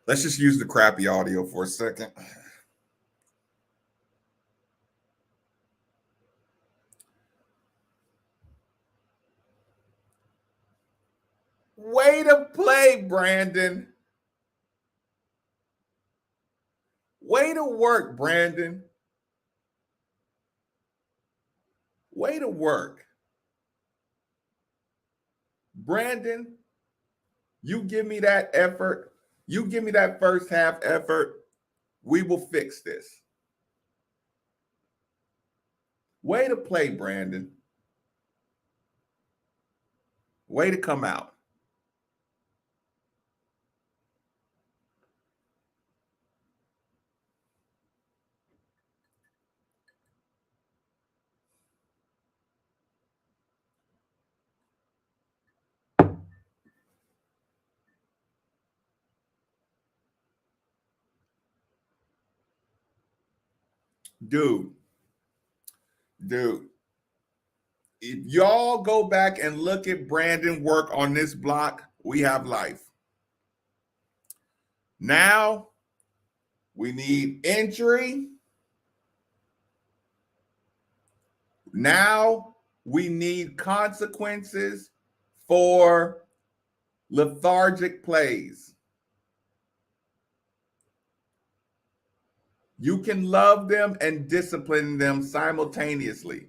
Let's just use the crappy audio for a second. Way to play, Brandon. Way to work, Brandon. Way to work. Brandon, you give me that effort. You give me that first half effort. We will fix this. Way to play, Brandon. Way to come out. Dude, if y'all go back and look at Brandon work on this block, we have life. Now we need entry. Now we need consequences for lethargic plays. You can love them and discipline them simultaneously.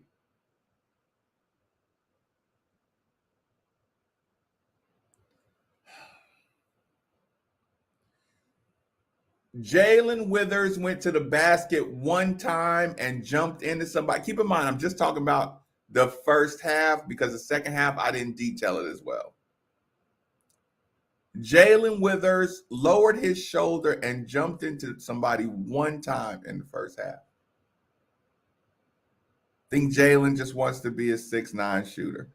Jalen Withers went to the basket one time and jumped into somebody. Keep in mind, I'm just talking about the first half because the second half, I didn't detail it as well. Jalen Withers lowered his shoulder and jumped into somebody one time in the first half. I think Jalen just wants to be a 6'9" shooter.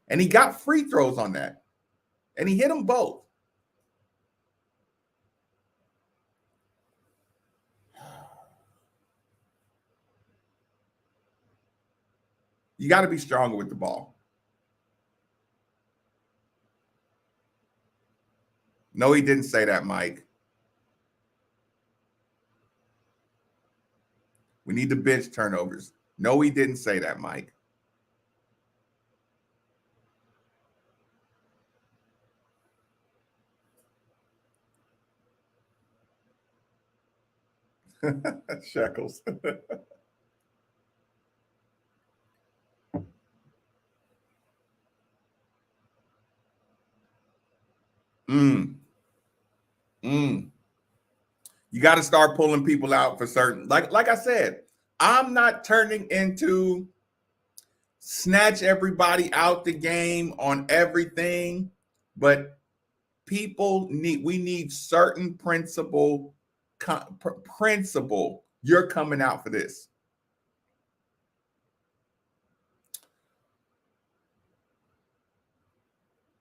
And he got free throws on that. And he hit them both. You got to be stronger with the ball. No, he didn't say that, Mike. We need the bench turnovers. No, he didn't say that, Mike. Shekels. You got to start pulling people out for certain. Like I said, I'm not turning into snatch everybody out the game on everything, but we need certain principle. You're coming out for this.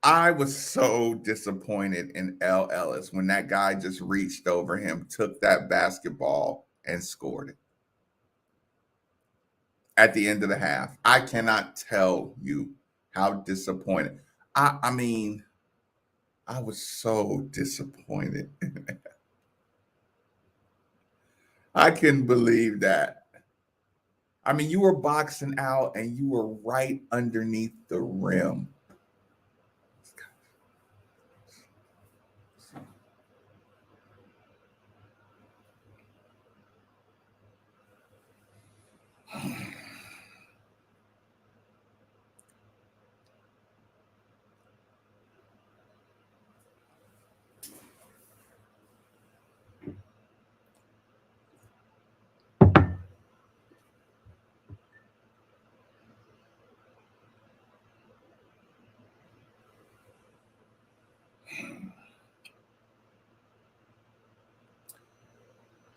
I was so disappointed in L. Ellis when that guy just reached over him, took that basketball, and scored it at the end of the half. I cannot tell you how disappointed. I mean, I was so disappointed. I couldn't believe that. I mean, you were boxing out and you were right underneath the rim.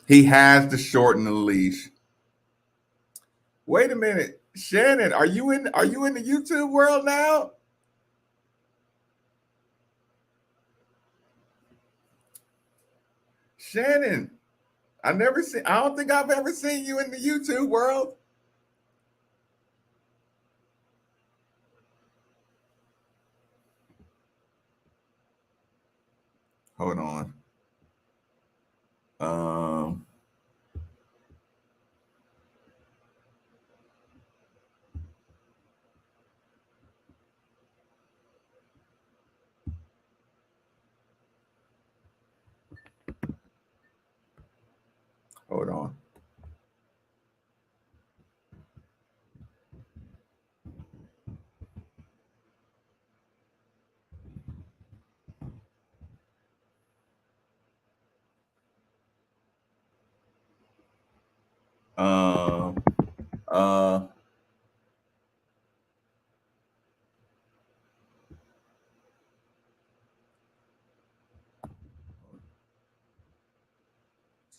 He has to shorten the leash. Wait a minute, Shannon, are you in the YouTube world now? Shannon, I don't think I've ever seen you in the YouTube world. Hold on. Um, hold on. Um, uh,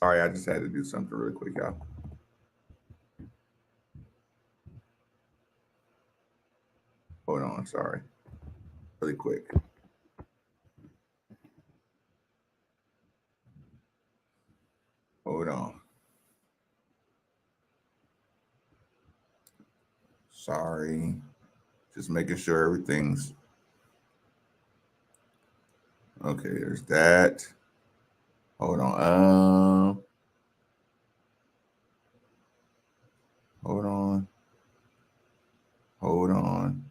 Sorry, I just had to do something really quick, y'all. Hold on, sorry. Really quick. Hold on. Sorry. Just making sure everything's okay. There's that. Hold on. Hold on. Hold on.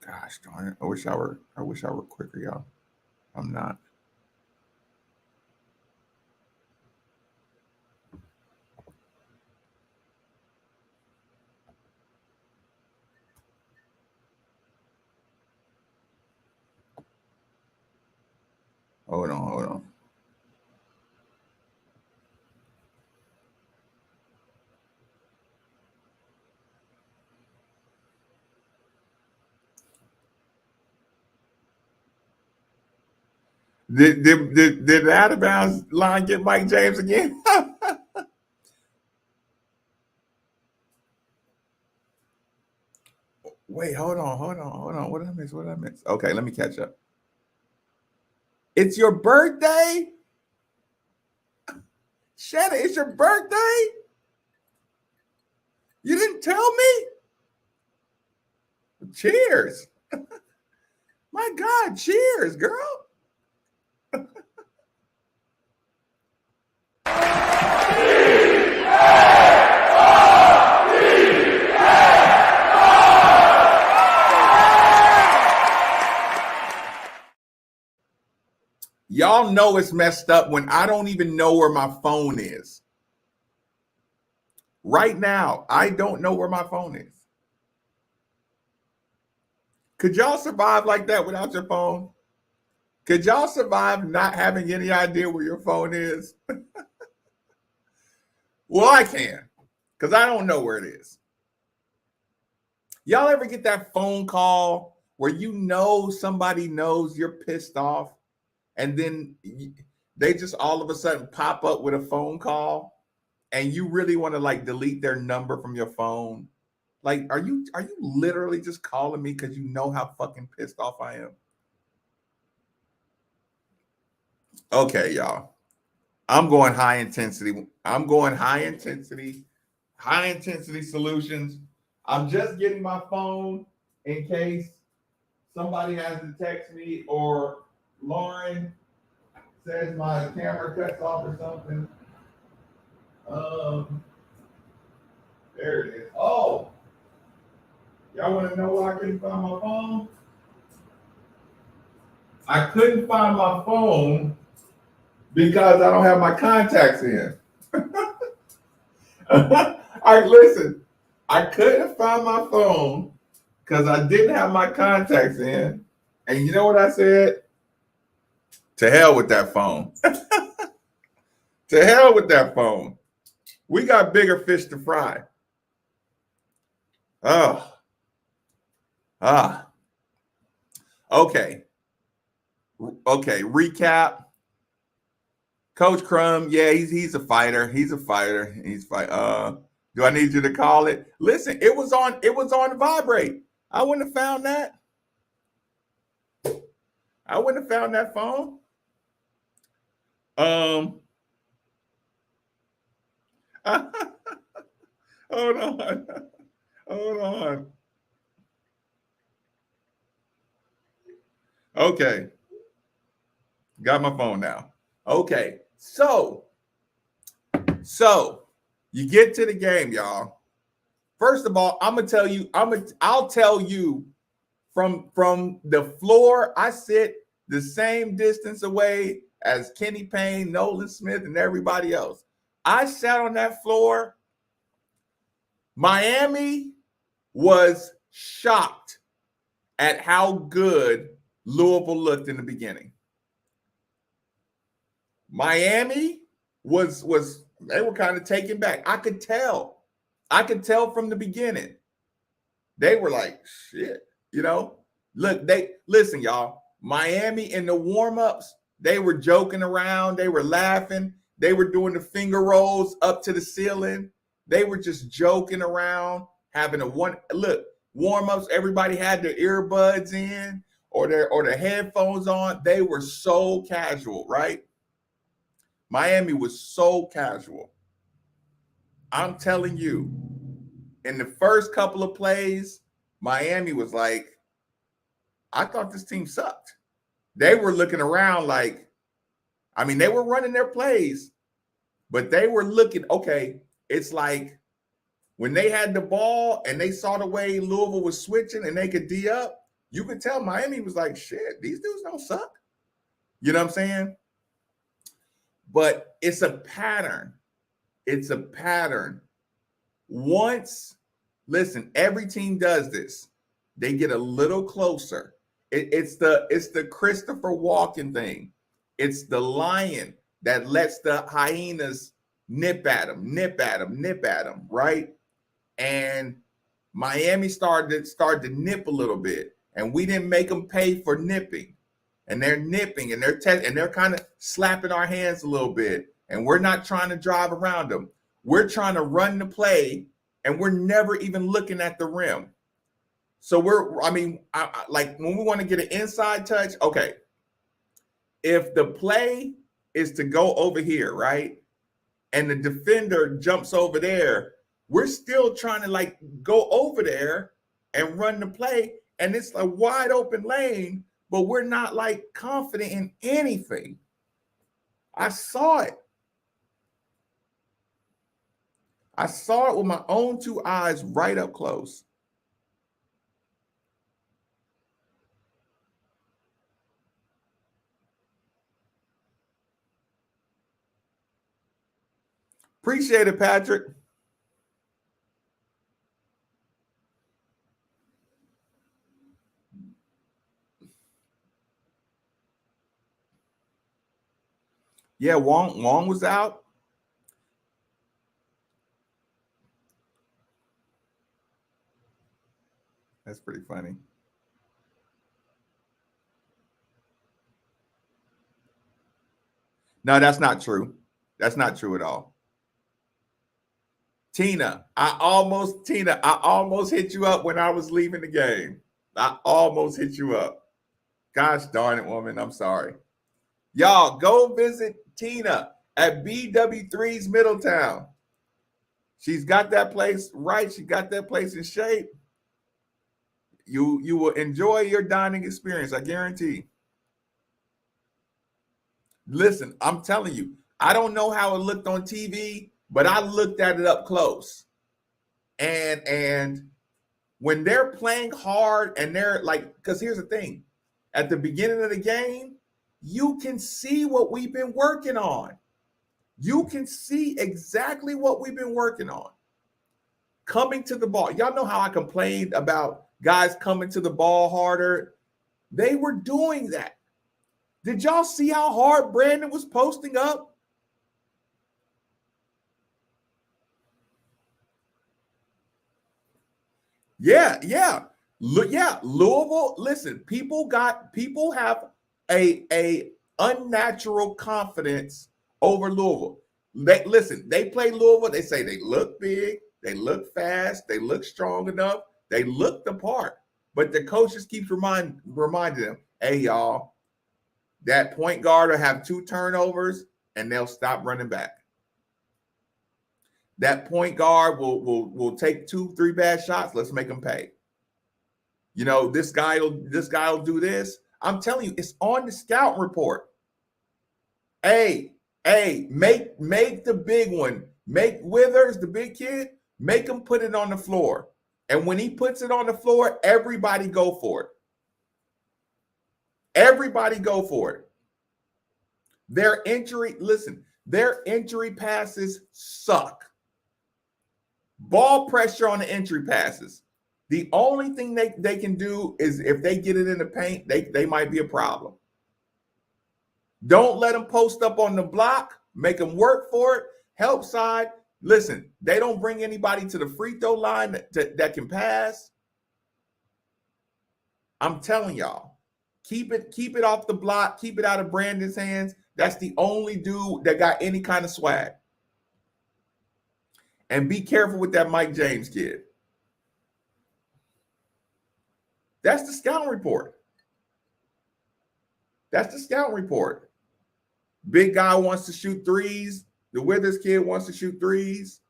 Gosh darn it. I wish I were quicker, y'all. I'm not. Hold on, hold on. Did the out of bounds line get Mike James again? Wait, hold on. What did I miss? What did I miss? Okay, let me catch up. It's your birthday? Shannon, it's your birthday? You didn't tell me? Cheers. My God, cheers, girl. Y'all know it's messed up when I don't even know where my phone is. Right now, I don't know where my phone is. Could y'all survive like that without your phone? Could y'all survive not having any idea where your phone is? Well, I can, because I don't know where it is. Y'all ever get that phone call where you know somebody knows you're pissed off, and then they just all of a sudden pop up with a phone call, and you really want to like delete their number from your phone? Like, are you literally just calling me because you know how fucking pissed off I am? Okay, y'all. I'm going high intensity. I'm going high intensity solutions. I'm just getting my phone in case somebody has to text me or Lauren says my camera cuts off or something. Um, there it is. Oh, y'all want to know why I couldn't find my phone? I couldn't find my phone because I don't have my contacts in. All right, listen. I couldn't find my phone because I didn't have my contacts in. And you know what I said? To hell with that phone. To hell with that phone. We got bigger fish to fry. Oh, ah. Okay. Okay. Recap. Coach Crum, yeah, he's a fighter. He's a fighter. He's fight. Do I need you to call it? Listen, it was on vibrate. I wouldn't have found that. I wouldn't have found that phone. Um, hold on, hold on. Okay. Got my phone now. Okay. So you get to the game, y'all. First of all, I'm gonna tell you, I'll tell you from the floor, I sit the same distance away as Kenny Payne, Nolan Smith, and everybody else. I sat on that floor. Miami was shocked at how good Louisville looked in the beginning. Miami was they were kind of taken back. I could tell. I could tell from the beginning. They were like, shit, you know. Look, they listen, y'all. Miami in the warm-ups, they were joking around, they were laughing, they were doing the finger rolls up to the ceiling. They were just joking around, having a one look, warm-ups, everybody had their earbuds in or their headphones on. They were so casual, right? Miami was so casual. I'm telling you, in the first couple of plays, Miami was like, I thought this team sucked. They were looking around like, I mean, they were running their plays, but they were looking, okay, it's like when they had the ball and they saw the way Louisville was switching and they could D up, you could tell Miami was like, shit, these dudes don't suck. You know what I'm saying? But it's a pattern. It's a pattern. Once, listen, every team does this. They get a little closer. It's the Christopher Walken thing. It's the lion that lets the hyenas nip at him, right? And Miami started to nip a little bit, and we didn't make them pay for nipping. And they're nipping, and they're kind of slapping our hands a little bit, and we're not trying to drive around them. We're trying to run the play, and we're never even looking at the rim. So like when we want to get an inside touch, okay, if the play is to go over here, right, and the defender jumps over there, we're still trying to like go over there and run the play, and it's a wide open lane, but we're not like confident in anything. I saw it. I saw it with my own two eyes right up close. Appreciate it, Patrick. Yeah, Wong was out. That's pretty funny. No, that's not true. That's not true at all. Tina, I almost hit you up when I was leaving the game. I almost hit you up. Gosh darn it, woman. I'm sorry. Y'all go visit Tina at BW3's Middletown. She's got that place right. She got that place in shape. You will enjoy your dining experience, I guarantee. Listen, I'm telling you, I don't know how it looked on TV, but I looked at it up close. And when they're playing hard and they're like, because here's the thing, at the beginning of the game, you can see what we've been working on. You can see exactly what we've been working on. Coming to the ball. Y'all know how I complained about guys coming to the ball harder. They were doing that. Did y'all see how hard Brandon was posting up? Yeah. Louisville, listen, people have a unnatural confidence over Louisville. They play Louisville, they say they look big, they look fast, they look strong enough, they look the part. But the coaches keeps reminding them, hey, y'all, that point guard will have 2 turnovers and they'll stop running back. That point guard will take 2-3 bad shots. Let's make them pay. You know, this guy will do this. I'm telling you, it's on the scout report. Hey, make the big one. Make Withers, the big kid, make him put it on the floor. And when he puts it on the floor, everybody go for it. Everybody go for it. Their entry passes suck. Ball pressure on the entry passes. The only thing they can do is if they get it in the paint, they might be a problem. Don't let them post up on the block. Make them work for it. Help side. Listen, they don't bring anybody to the free throw line that can pass. I'm telling y'all, keep it off the block. Keep it out of Brandon's hands. That's the only dude that got any kind of swag. And be careful with that Mike James kid. That's the scouting report. That's the scouting report. Big guy wants to shoot threes. The Withers kid wants to shoot threes.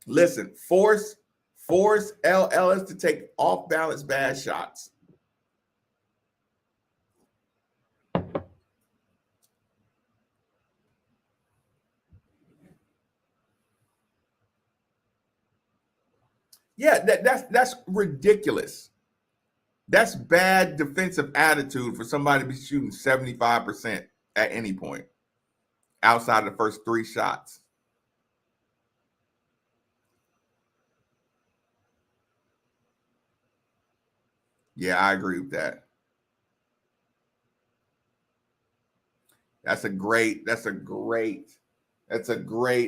Listen, force L. Ellis to take off-balance bad shots. Yeah, that's ridiculous. That's bad defensive attitude for somebody to be shooting 75% at any point outside of the first 3 shots. Yeah, I agree with that. That's a great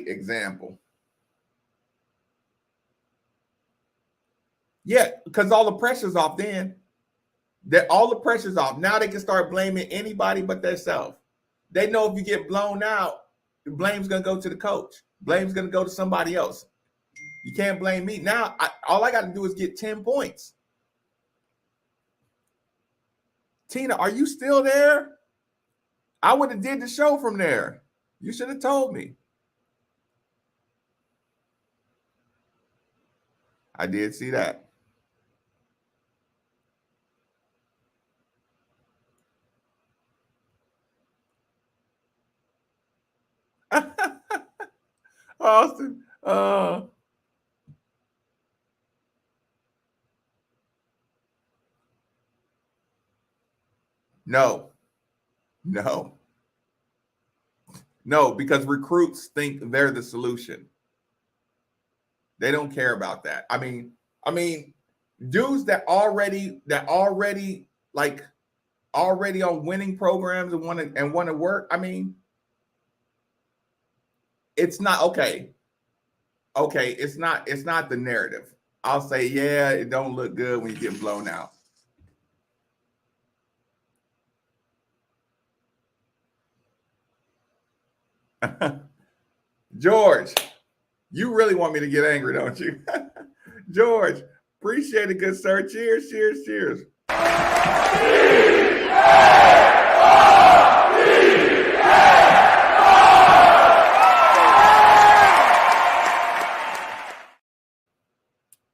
example. Yeah, because all the pressure's off then. All the pressure's off. Now they can start blaming anybody but themselves. They know if you get blown out, the blame's going to go to the coach. Blame's going to go to somebody else. You can't blame me. Now, all I got to do is get 10 points. Tina, are you still there? I would have did the show from there. You should have told me. I did see that. Austin. No, because recruits think they're the solution. They don't care about that. I mean, dudes that already on winning programs and want to work. I mean, it's not okay. Okay, it's not the narrative. I'll say, yeah, it don't look good when you get blown out. George, you really want me to get angry, don't you? George, appreciate it, good sir. Cheers, cheers, cheers.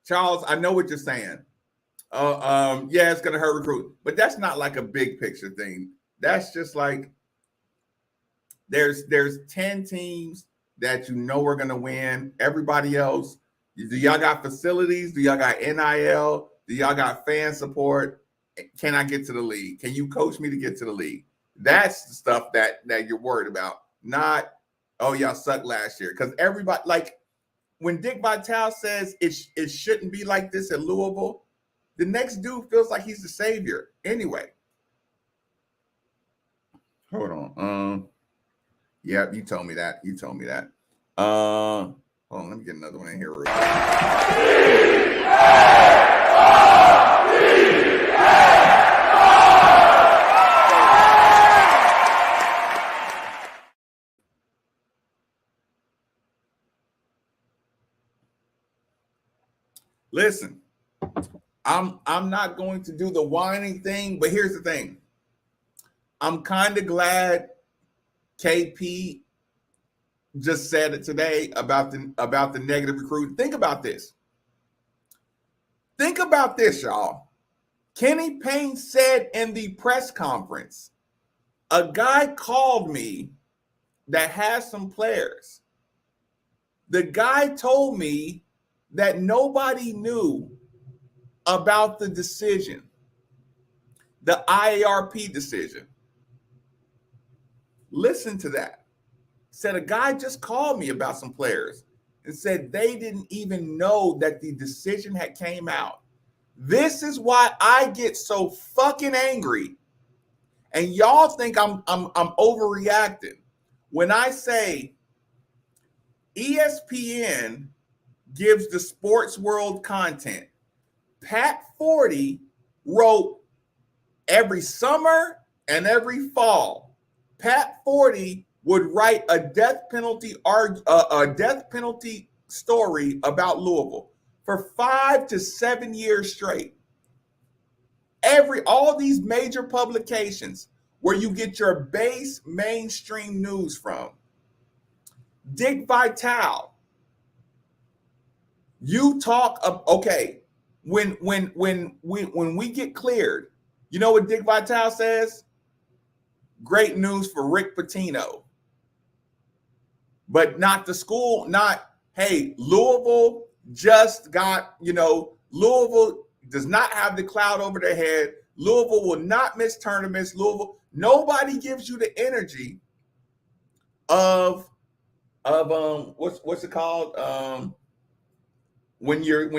Charles, I know what you're saying. Yeah, it's going to hurt recruit, but that's not like a big picture thing. That's just like there's 10 teams that you know are going to win. Everybody else, do y'all got facilities? Do y'all got NIL? Do y'all got fan support? Can I get to the league? Can you coach me to get to the league? That's the stuff that you're worried about. Not, oh, y'all sucked last year. Because everybody, like, when Dick Vitale says it shouldn't be like this at Louisville, the next dude feels like he's the savior. Anyway. Hold on. Yeah, you told me that. Hold on, let me get another one in here real quick. Listen, I'm not going to do the whining thing, but here's the thing. I'm kind of glad KP just said it today about the negative recruiting. Think about this. Think about this, y'all. Kenny Payne said in the press conference, a guy called me that has some players. The guy told me that nobody knew about the decision, the IARP decision. Listen to that. Said a guy just called me about some players and said they didn't even know that the decision had came out. This is why I get so fucking angry. And y'all think I'm overreacting when I say ESPN gives the sports world content. Pat Forty wrote every summer and every fall. Pat Forty would write a death penalty story about Louisville for 5 to 7 years straight. All these major publications where you get your base mainstream news from. Dick Vitale, you talk of, okay, when we get cleared, you know what Dick Vitale says? Great news for Rick Pitino. But not the school, not, hey, Louisville just got, Louisville does not have the cloud over their head. Louisville will not miss tournaments. Nobody gives you the energy of what's it called? When you're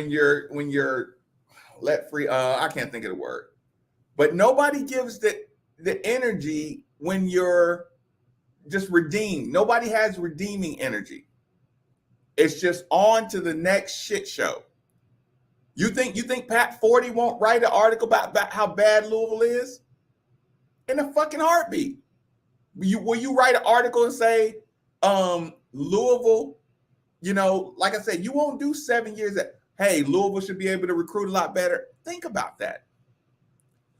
let free, I can't think of the word. But nobody gives the energy when you're just redeemed. Nobody has redeeming energy. It's just on to the next shit show. You think Pat Forty won't write an article about how bad Louisville is? In a fucking heartbeat. Will you write an article and say, Louisville, like I said, you won't do 7 years hey, Louisville should be able to recruit a lot better. Think about that.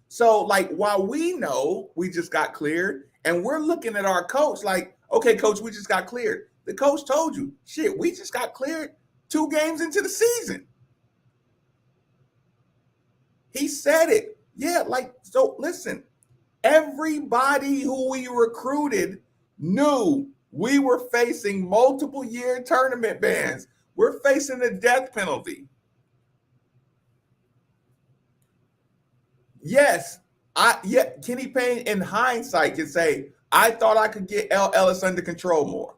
So, like, while we know we just got cleared and we're looking at our coach like, okay, coach, we just got cleared. The coach told you, shit, we just got cleared 2 games into the season. He said it. Yeah, so listen, everybody who we recruited knew we were facing multiple year tournament bans. We're facing the death penalty. Yes, Kenny Payne in hindsight can say, I thought I could get L. Ellis under control more.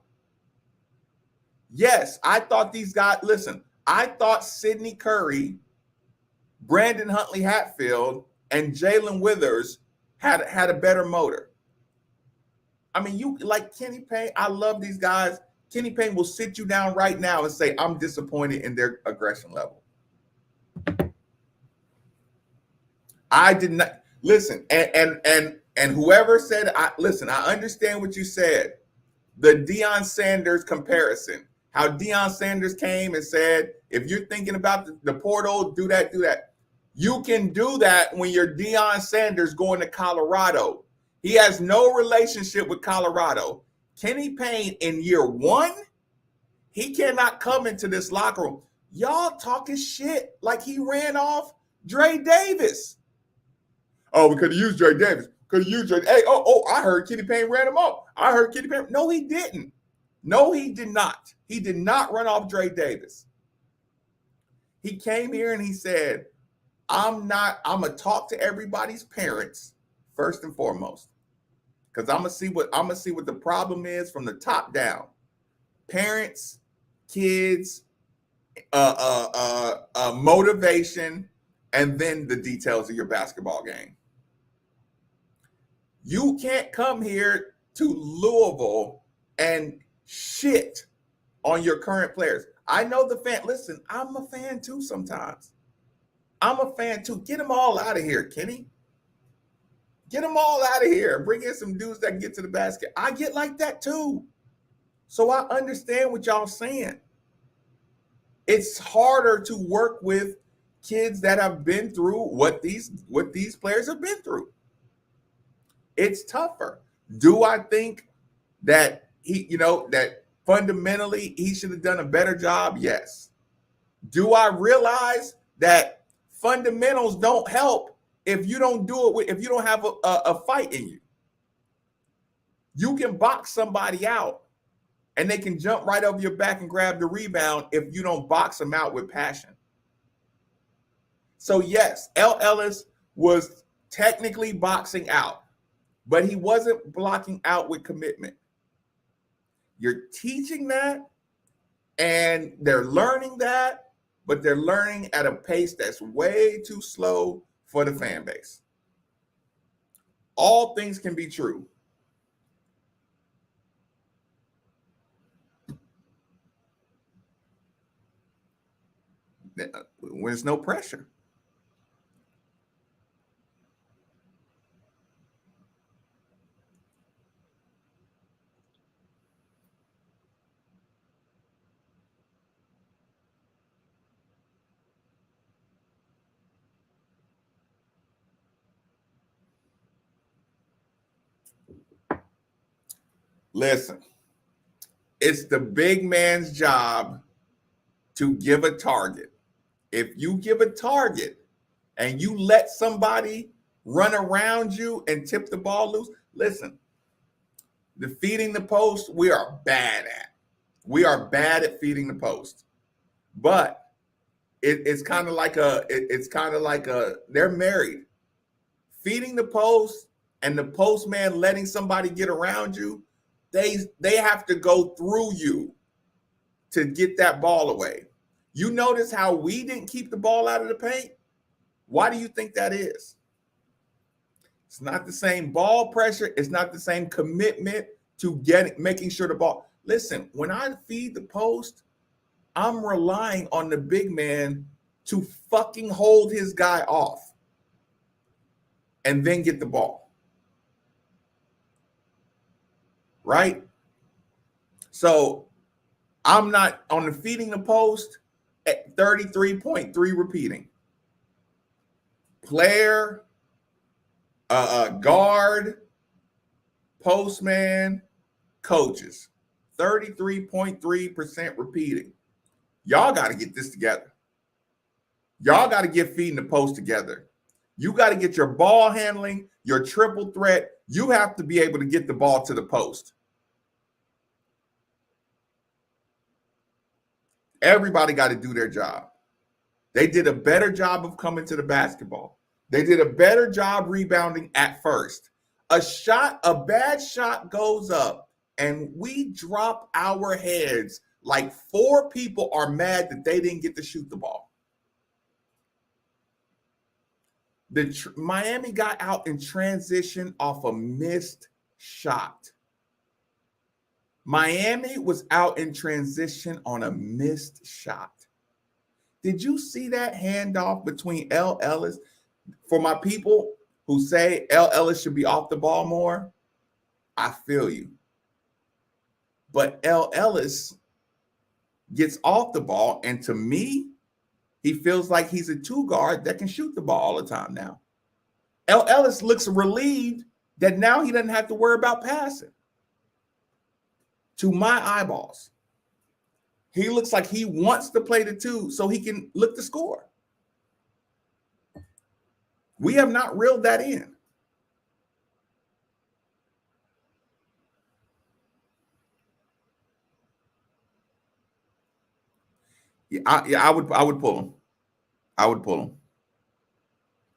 Yes, I thought these guys, listen, I thought Sidney Curry, Brandon Huntley Hatfield, and Jalen Withers had a better motor. I mean, you like Kenny Payne, I love these guys. Kenny Payne will sit you down right now and say, I'm disappointed in their aggression level. I did not listen, and whoever said, I understand what you said. The Deion Sanders comparison, how Deion Sanders came and said, if you're thinking about the portal, do that. You can do that when you're Deion Sanders going to Colorado. He has no relationship with Colorado. Kenny Payne in year 1, he cannot come into this locker room. Y'all talking shit like he ran off Dre Davis. Oh, we could have used Dre Davis. Hey, I heard Kenny Payne ran him off. I heard Kenny Payne. No, he didn't. No, he did not. He did not run off Dre Davis. He came here and he said, I'm going to talk to everybody's parents first and foremost. Because I'm gonna see what the problem is from the top down. Parents, kids, motivation, and then the details of your basketball game. You can't come here to Louisville and shit on your current players. I know the fan. Listen, I'm a fan too sometimes. I'm a fan too. Get them all out of here, Kenny. Get them all out of here. Bring in some dudes that can get to the basket. I get like that too. So I understand what y'all saying. It's harder to work with kids that have been through what these players have been through. It's tougher. Do I think that that fundamentally he should have done a better job? Yes. Do I realize that fundamentals don't help if you don't do it if you don't have a fight in you. You can box somebody out and they can jump right over your back and grab the rebound if you don't box them out with passion. So yes, El Ellis was technically boxing out, but he wasn't blocking out with commitment. You're teaching that, and they're learning that, but they're learning at a pace that's way too slow for the fan base. All things can be true. When there's no pressure. Listen, it's the big man's job to give a target. If you give a target and you let somebody run around you and tip the ball loose, listen, defeating the post, we are bad at. We are bad at feeding the post. But it's kind of like they're married. Feeding the post and the postman letting somebody get around you, they have to go through you to get that ball away. You notice how we didn't keep the ball out of the paint? Why do you think that is? It's not the same ball pressure. It's not the same commitment to making sure the ball. Listen, when I feed the post, I'm relying on the big man to fucking hold his guy off and then get the ball. Right? So I'm not on the feeding the post at 33.3 repeating. Player, guard, postman, coaches, 33.3% repeating. Y'all got to get this together. Y'all got to get feeding the post together. You got to get your ball handling, your triple threat. You have to be able to get the ball to the post. Everybody got to do their job. They did a better job of coming to the basketball. They did a better job rebounding at first. A bad shot goes up, and we drop our heads like 4 people are mad that they didn't get to shoot the ball. Miami got out in transition off a missed shot. Miami was out in transition on a missed shot. Did you see that handoff between El Ellis? For my people who say El Ellis should be off the ball more, I feel you. But El Ellis gets off the ball, and to me, he feels like he's a 2 guard that can shoot the ball all the time now. El Ellis looks relieved that now he doesn't have to worry about passing. To my eyeballs, he looks like he wants to play the 2 so he can look to score. We have not reeled that in. I would pull him. I would pull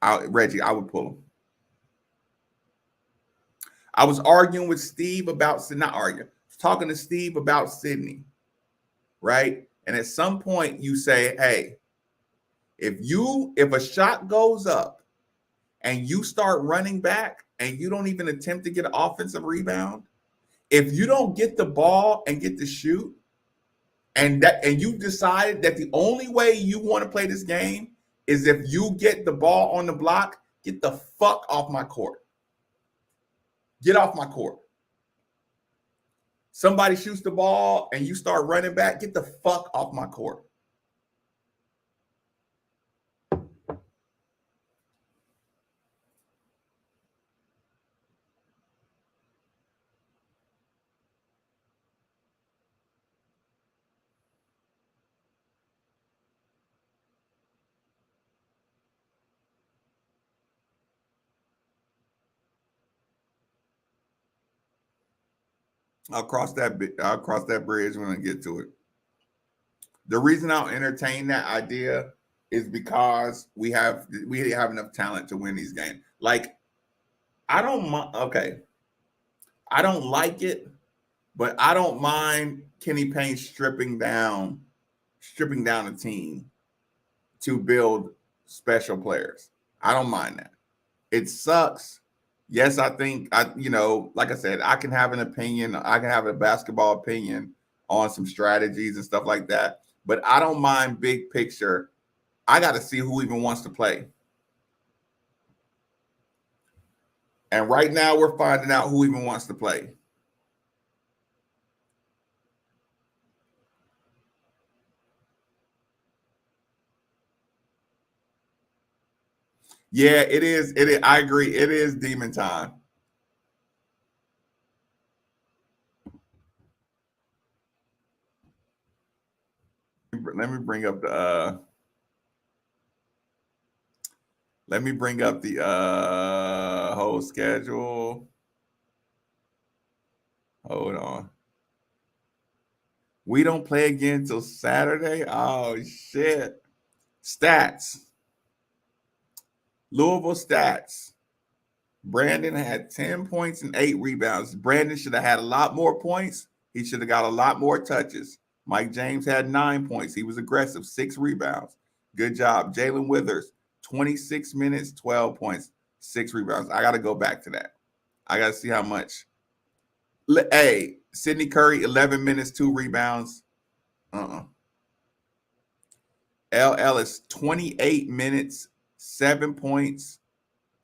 him. Reggie, I would pull him. I was arguing with Steve about, not arguing, talking to Steve about Sydney, right? And at some point you say, hey, if a shot goes up and you start running back and you don't even attempt to get an offensive rebound, if you don't get the ball and get to shoot, and you decide that the only way you want to play this game is if you get the ball on the block, get the fuck off my court. Get off my court. Somebody shoots the ball and you start running back, get the fuck off my court. I'll cross that bridge when I get to it. The reason I'll entertain that idea is because we have enough talent to win these games. Like, I don't mind. Okay, I don't like it, but I don't mind Kenny Payne stripping down a team to build special players. I don't mind that. It sucks. Yes, I think like I said, I can have an opinion. I can have a basketball opinion on some strategies and stuff like that. But I don't mind big picture. I got to see who even wants to play. And right now we're finding out who even wants to play. Yeah, it is. It is. I agree. It is demon time. Let me bring up the whole schedule. Hold on. We don't play again till Saturday. Oh shit. Stats. Louisville stats. Brandon had 10 points and 8 rebounds. Brandon should have had a lot more points. He should have got a lot more touches. Mike James had 9 points. He was aggressive, 6 rebounds. Good job. Jalen Withers, 26 minutes, 12 points, 6 rebounds. I got to go back to that. I got to see how much. Hey, Sidney Curry, 11 minutes, 2 rebounds. L. Ellis, 28 minutes, 7 points,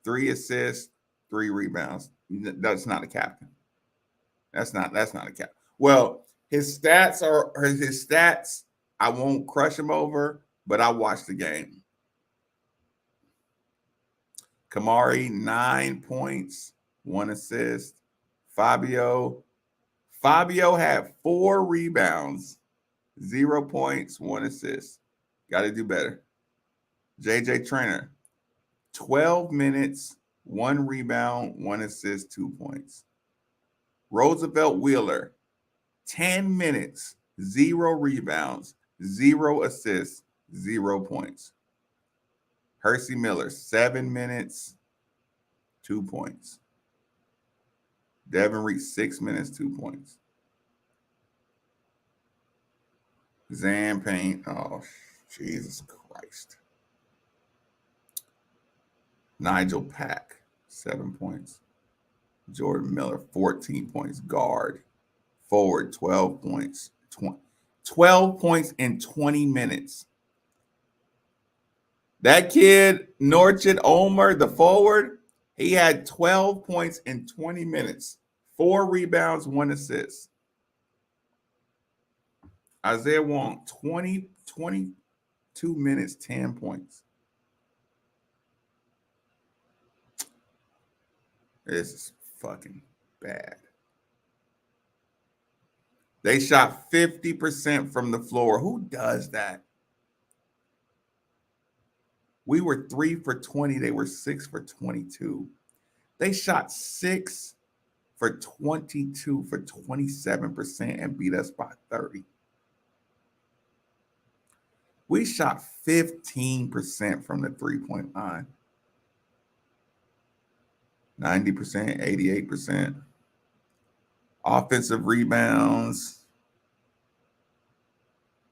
3 assists, 3 rebounds. That's not a captain. That's not a captain. Well, his stats. I won't crush him over, but I watched the game. Kamari, 9 points, 1 assist. Fabio had 4 rebounds, 0 points, 1 assist. Got to do better. JJ Trainer, 12 minutes, 1 rebound, 1 assist, 2 points. Roosevelt Wheeler, 10 minutes, 0 rebounds, 0 assists, 0 points. Hersey Miller, 7 minutes, 2 points. Devin Reese, 6 minutes, 2 points. Zan Payne, oh, Jesus Christ. Nigel Pack, 7 points. Jordan Miller, 14 points. Guard. Forward, 12 points. 12 points in 20 minutes. That kid, Norchid Omer, the forward, he had 12 points in 20 minutes. 4 rebounds, 1 assist. Isaiah Wong, 22 minutes, 10 points. This is fucking bad. They shot 50% from the floor. Who does that? We were 3 for 20. They were 6 for 22. They shot 6 for 22 for 27% and beat us by 30. We shot 15% from the 3-point line. 90%, 88%. Offensive rebounds,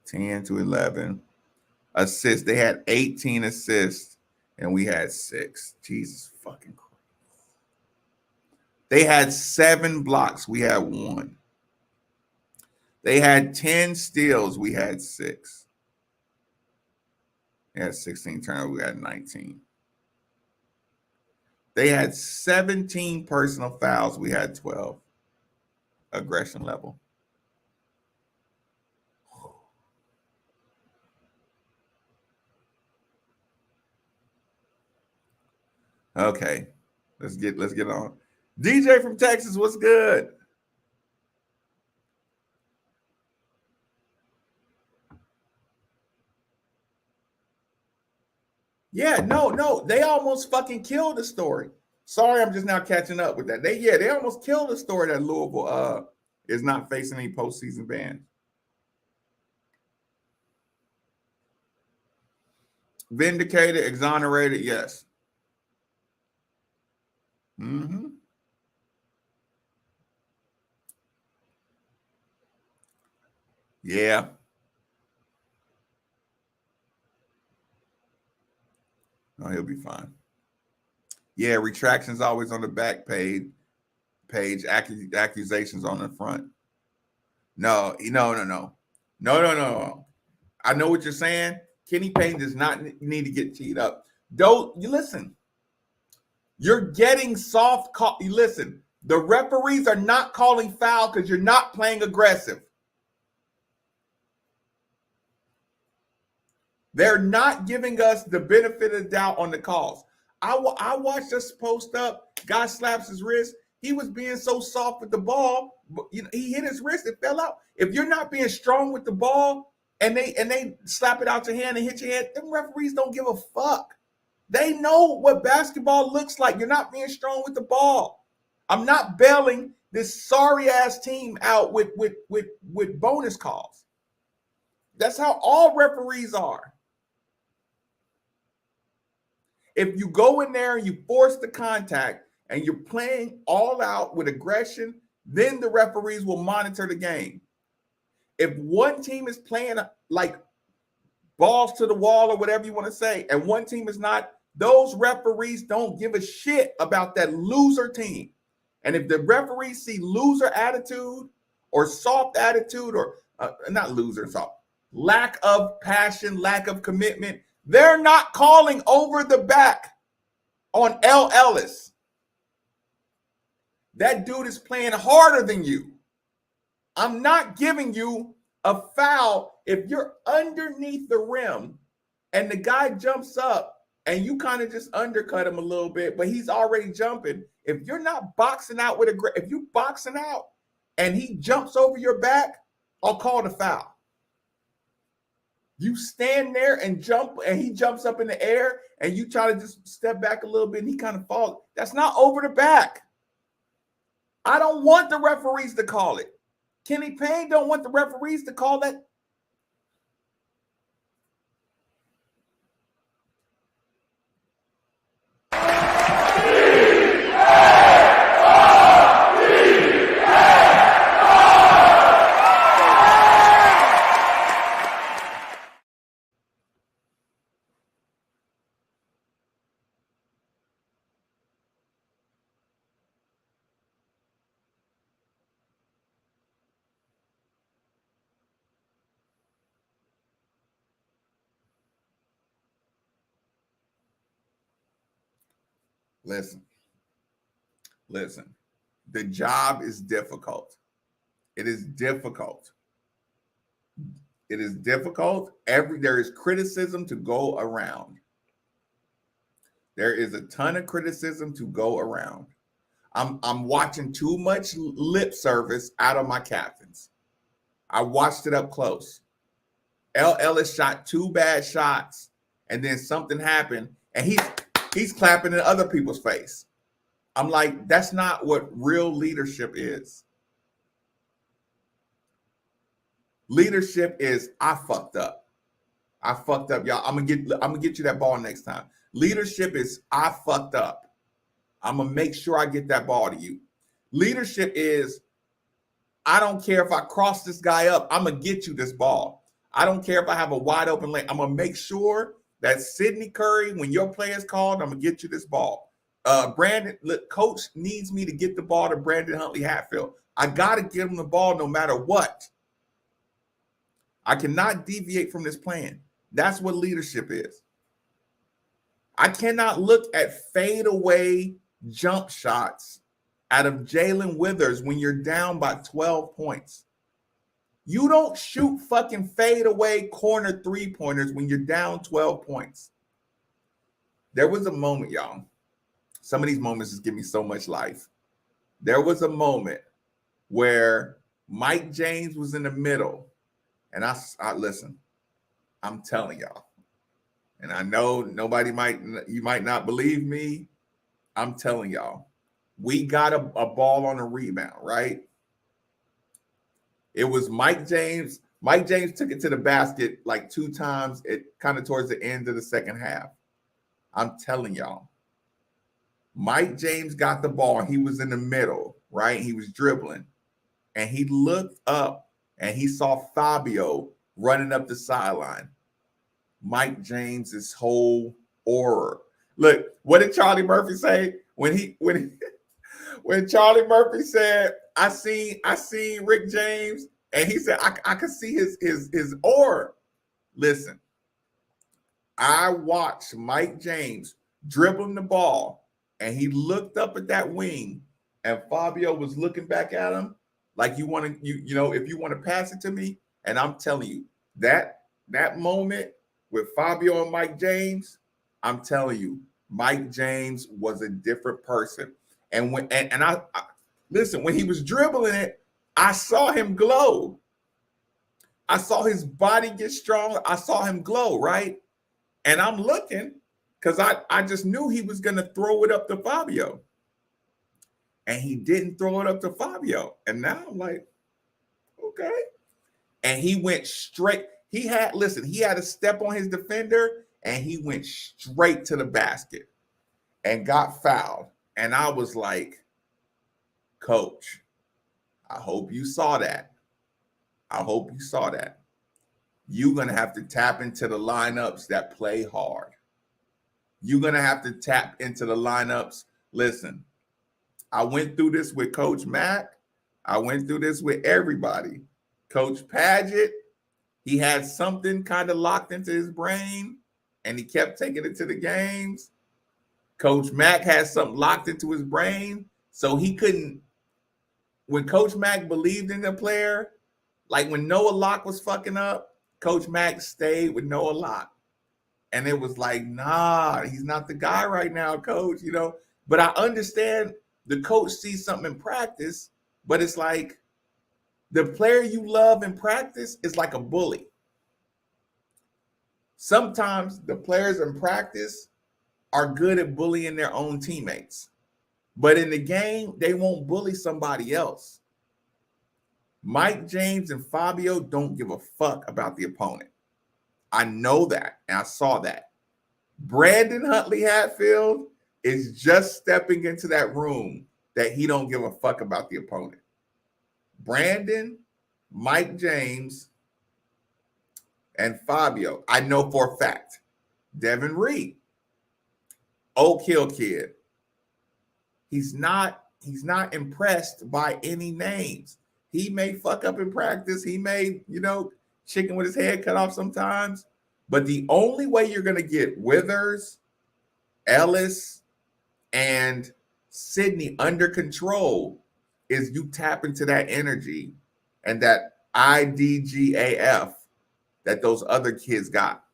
10 to 11. Assists, they had 18 assists and we had 6. Jesus fucking Christ. They had 7 blocks, we had 1. They had 10 steals, we had 6. They had 16 turnovers, we had 19. They had 17 personal fouls, we had 12. Aggression level. Okay, let's get on. DJ from Texas, what's good? Yeah, no, they almost fucking killed the story. Sorry, I'm just now catching up with that. They almost killed the story that Louisville is not facing any postseason bans. Vindicated, exonerated, yes. Mm-hmm. Yeah. No, he'll be fine. Yeah, retractions always on the back page. Accusations on the front. No. I know what you're saying. Kenny Payne does not need to get teed up. Don't you listen? You're getting soft call. You listen. The referees are not calling foul because you're not playing aggressive. They're not giving us the benefit of the doubt on the calls. I watched us post up. Guy slaps his wrist. He was being so soft with the ball. But, he hit his wrist. It fell out. If you're not being strong with the ball and they slap it out your hand and hit your head, them referees don't give a fuck. They know what basketball looks like. You're not being strong with the ball. I'm not bailing this sorry ass team out with bonus calls. That's how all referees are. If you go in there and you force the contact and you're playing all out with aggression, then the referees will monitor the game. If one team is playing like balls to the wall or whatever you want to say, and one team is not, those referees don't give a shit about that loser team. And if the referees see loser attitude or soft attitude or not loser, soft, lack of passion, lack of commitment, they're not calling over the back on L. Ellis. That dude is playing harder than you. I'm not giving you a foul if you're underneath the rim and the guy jumps up and you kind of just undercut him a little bit, but he's already jumping. If you're not boxing out if you boxing out and he jumps over your back, I'll call the foul. You stand there and jump, and he jumps up in the air, and you try to just step back a little bit, and he kind of falls. That's not over the back. I don't want the referees to call it. Kenny Payne don't want the referees to call that. Listen. The job is difficult. It is difficult. It is difficult. There is criticism to go around. There is a ton of criticism to go around. I'm watching too much lip service out of my captains. I watched it up close. L. Ellis shot 2 bad shots, and then something happened, and he's clapping in other people's face. I'm like, that's not what real leadership is. Leadership is, I fucked up. Y'all. I'm gonna get you that ball next time. Leadership is, I fucked up. I'm gonna make sure I get that ball to you. Leadership is, I don't care if I cross this guy up, I'm gonna get you this ball. I don't care if I have a wide open lane. I'm gonna make sure that Sidney Curry, when your play is called, I'm gonna get you this ball. Brandon, look, coach needs me to get the ball to Brandon Huntley Hatfield. I gotta give him the ball no matter what. I cannot deviate from this plan. That's what leadership is. I cannot look at fadeaway jump shots out of Jalen Withers when you're down by 12 points. You don't shoot fucking fadeaway corner 3-pointers when you're down 12 points. There was a moment, y'all. Some of these moments just give me so much life. There was a moment where Mike James was in the middle. And I listen, I'm telling y'all, and I know you might not believe me. I'm telling y'all, we got a ball on a rebound, right? It was Mike James. Mike James took it to the basket like 2 times, it kind of towards the end of the second half. I'm telling y'all. Mike James got the ball. He was in the middle, right? He was dribbling. And he looked up and he saw Fabio running up the sideline. Mike James's whole aura. Look, what did Charlie Murphy say when Charlie Murphy said, I seen Rick James, and he said, I could see his aura. Listen, I watched Mike James dribbling the ball, and he looked up at that wing, and Fabio was looking back at him like, you want to, you know, if you want to pass it to me. And I'm telling you, that moment with Fabio and Mike James, I'm telling you, Mike James was a different person. And when I listen, when he was dribbling it, I saw him glow. I saw his body get stronger. I saw him glow, right? And I'm looking because I just knew he was going to throw it up to Fabio. And he didn't throw it up to Fabio. And now I'm like, okay. And he went straight. He had a step on his defender and he went straight to the basket and got fouled. And I was like, Coach, I hope you saw that. I hope you saw that. You're going to have to tap into the lineups that play hard. You're going to have to tap into the lineups. Listen, I went through this with Coach Mack. I went through this with everybody. Coach Padgett, he had something kind of locked into his brain, and he kept taking it to the games. Coach Mack had something locked into his brain, so he couldn't. When Coach Mack believed in the player, like when Noah Locke was fucking up, Coach Mack stayed with Noah Locke. And it was like, nah, he's not the guy right now, Coach, you know. But I understand the coach sees something in practice, but it's like the player you love in practice is like a bully. Sometimes the players in practice are good at bullying their own teammates. But in the game, they won't bully somebody else. Mike James and Fabio don't give a fuck about the opponent. I know that, and I saw that. Brandon Huntley Hatfield is just stepping into that room that he don't give a fuck about the opponent. Brandon, Mike James, and Fabio, I know for a fact. Devin Reed, Oak Hill kid. He's not impressed by any names. He may fuck up in practice. He may, chicken with his head cut off sometimes. But the only way you're going to get Withers, Ellis, and Sydney under control is you tap into that energy and that IDGAF that those other kids got.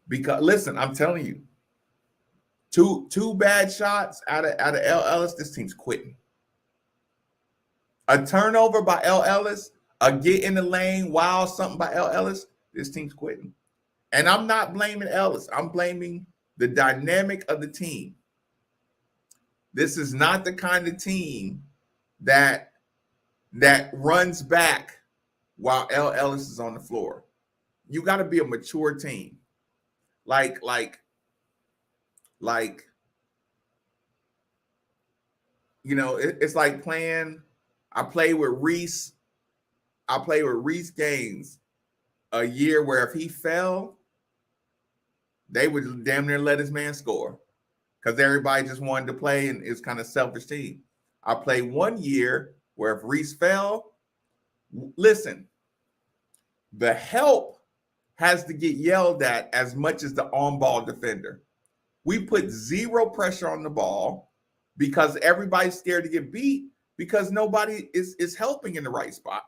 Because, listen, I'm telling you, two bad shots out of L. Ellis, this team's quitting. A turnover by L. Ellis, a get in the lane, wow, something by L. Ellis, this team's quitting. And I'm not blaming Ellis. I'm blaming the dynamic of the team. This is not the kind of team that runs back while L. Ellis is on the floor. You got to be a mature team. Like it's like playing. I played with Reese Gaines a year where if he fell, they would damn near let his man score because everybody just wanted to play and it's kind of selfish team. I played 1 year where if Reese fell, listen, the help has to get yelled at as much as the on-ball defender. We put zero pressure on the ball because everybody's scared to get beat because nobody is helping in the right spot.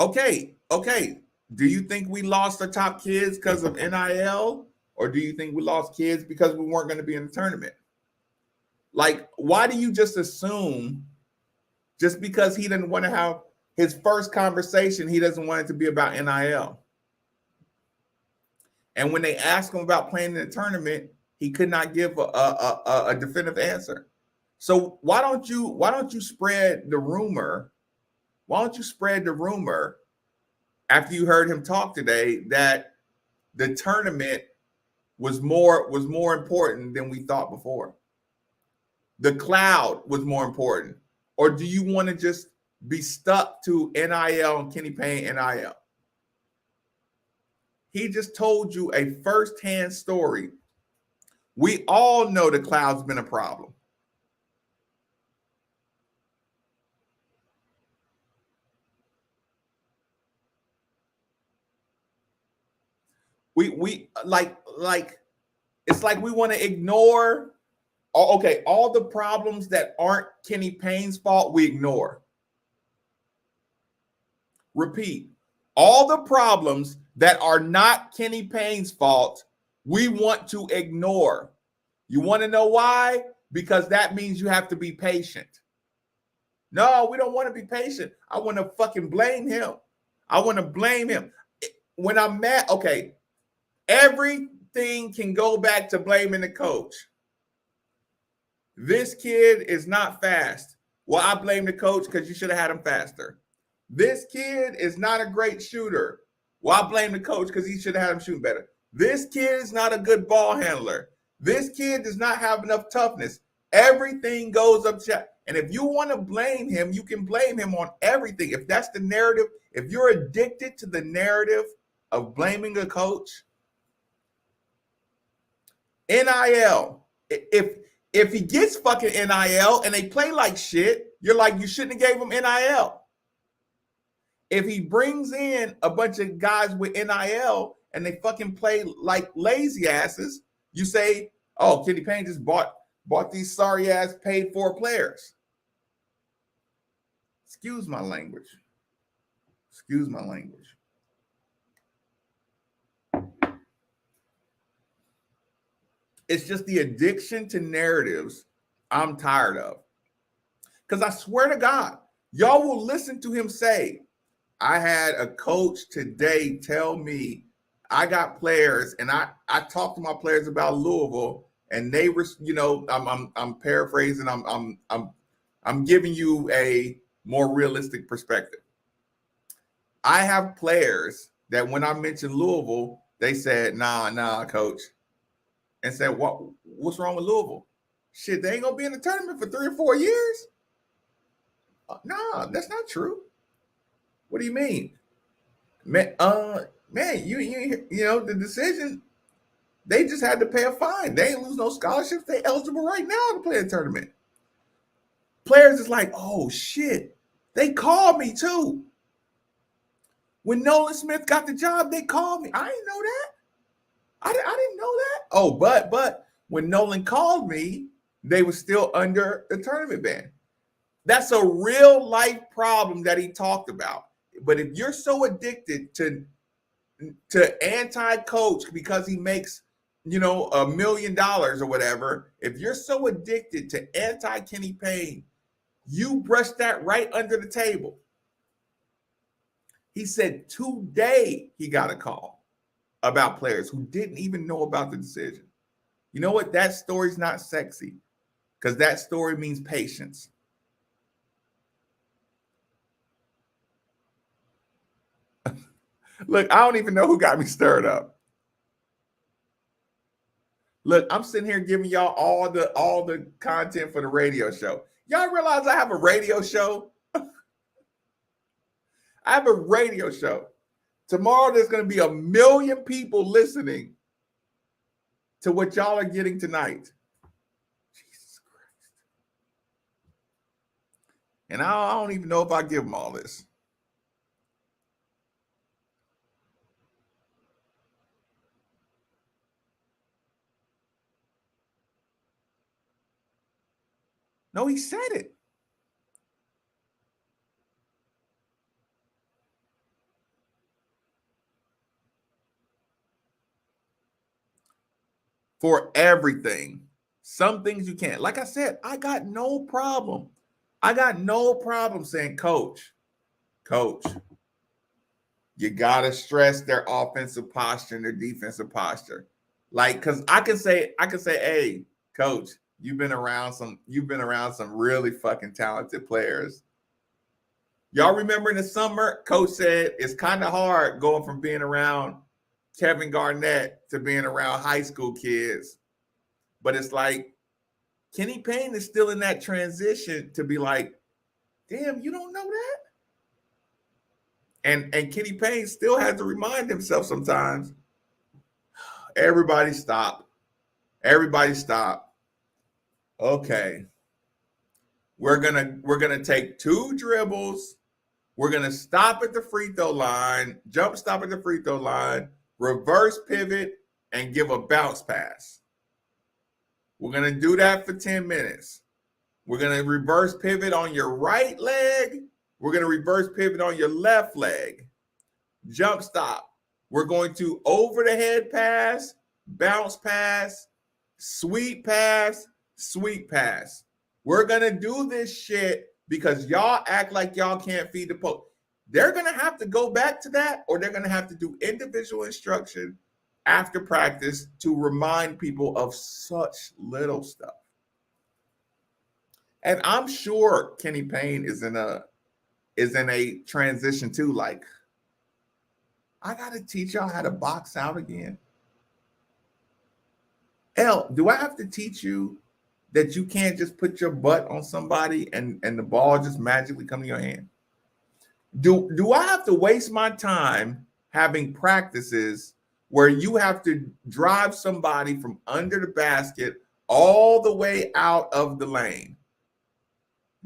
Okay. Do you think we lost our top kids because of NIL? Or do you think we lost kids because we weren't going to be in the tournament? Like, why do you just assume just because he didn't want to have his first conversation, he doesn't want it to be about NIL. And when they asked him about playing in the tournament, he could not give a definitive answer. So why don't you spread the rumor? Why don't you spread the rumor after you heard him talk today that the tournament was more important than we thought before? The cloud was more important. Or do you want to just be stuck to NIL and Kenny Payne NIL? He just told you a firsthand story. We all know the cloud's been a problem. We like it's like we want to ignore all the problems that aren't Kenny Payne's fault, we ignore. Repeat, all the problems that are not Kenny Payne's fault, we want to ignore. You want to know why? Because that means you have to be patient. No, we don't want to be patient. I want to fucking blame him. I want to blame him. When I'm mad, okay, everything can go back to blaming the coach. This kid is not fast. Well, I blame the coach because you should have had him faster. This kid is not a great shooter. Well, I blame the coach because he should have had him shooting better. This kid is not a good ball handler. This kid does not have enough toughness. Everything goes up to, and if you want to blame him, you can blame him on everything. If that's the narrative, if you're addicted to the narrative of blaming a coach, NIL, if he gets fucking NIL and they play like shit, you're like, you shouldn't have gave him NIL. If he brings in a bunch of guys with NIL and they fucking play like lazy asses, you say, oh, Kenny Payne just bought these sorry ass paid for players. Excuse my language. Excuse my language. It's just the addiction to narratives I'm tired of. Because I swear to God, y'all will listen to him say, I had a coach today tell me I got players, and I talked to my players about Louisville, and they were, I'm paraphrasing, I'm giving you a more realistic perspective. I have players that when I mentioned Louisville, they said, nah, coach. And said, what's wrong with Louisville? Shit, they ain't gonna be in the tournament for 3 or 4 years. Nah, that's not true. What do you mean? Man, you know, the decision, they just had to pay a fine. They ain't lose no scholarships. They eligible right now to play a tournament. Players is like, oh shit, they called me too. When Nolan Smith got the job, they called me. I didn't know that. I didn't know that. Oh, but when Nolan called me, they were still under the tournament ban. That's a real life problem that he talked about. But if you're so addicted to anti-coach because he makes, $1 million or whatever, if you're so addicted to anti-Kenny Payne, you brush that right under the table. He said today he got a call about players who didn't even know about the decision. You know what? That story's not sexy because that story means patience. Look, I don't even know who got me stirred up. Look, I'm sitting here giving y'all all the content for the radio show. Y'all realize I have a radio show? I have a radio show. Tomorrow there's going to be 1 million people listening to what y'all are getting tonight. Jesus Christ. And I don't even know if I give them all this. No, he said it. For everything. Some things you can't. Like I said, I got no problem. I got no problem saying, Coach, Coach, you gotta stress their offensive posture and their defensive posture. Like, because I can say, hey, coach, you've been around some really fucking talented players. Y'all remember in the summer, coach said it's kind of hard going from being around Kevin Garnett to being around high school kids. But it's like Kenny Payne is still in that transition to be like, damn, you don't know that? And Kenny Payne still has to remind himself sometimes. Everybody stop. Everybody stop. Okay. We're gonna take 2 dribbles. We're gonna stop at the free throw line, jump stop at the free throw line, reverse pivot, and give a bounce pass. We're gonna do that for 10 minutes. We're gonna reverse pivot on your right leg. We're gonna reverse pivot on your left leg. Jump stop. We're going to over the head pass, bounce pass, sweep pass, sweep pass. We're going to do this shit because y'all act like y'all can't feed the post. They're going to have to go back to that, or they're going to have to do individual instruction after practice to remind people of such little stuff. And I'm sure Kenny Payne is in a transition too. Like, I got to teach y'all how to box out again. Hell, do I have to teach you that you can't just put your butt on somebody and the ball just magically come to your hand? Do I have to waste my time having practices where you have to drive somebody from under the basket all the way out of the lane?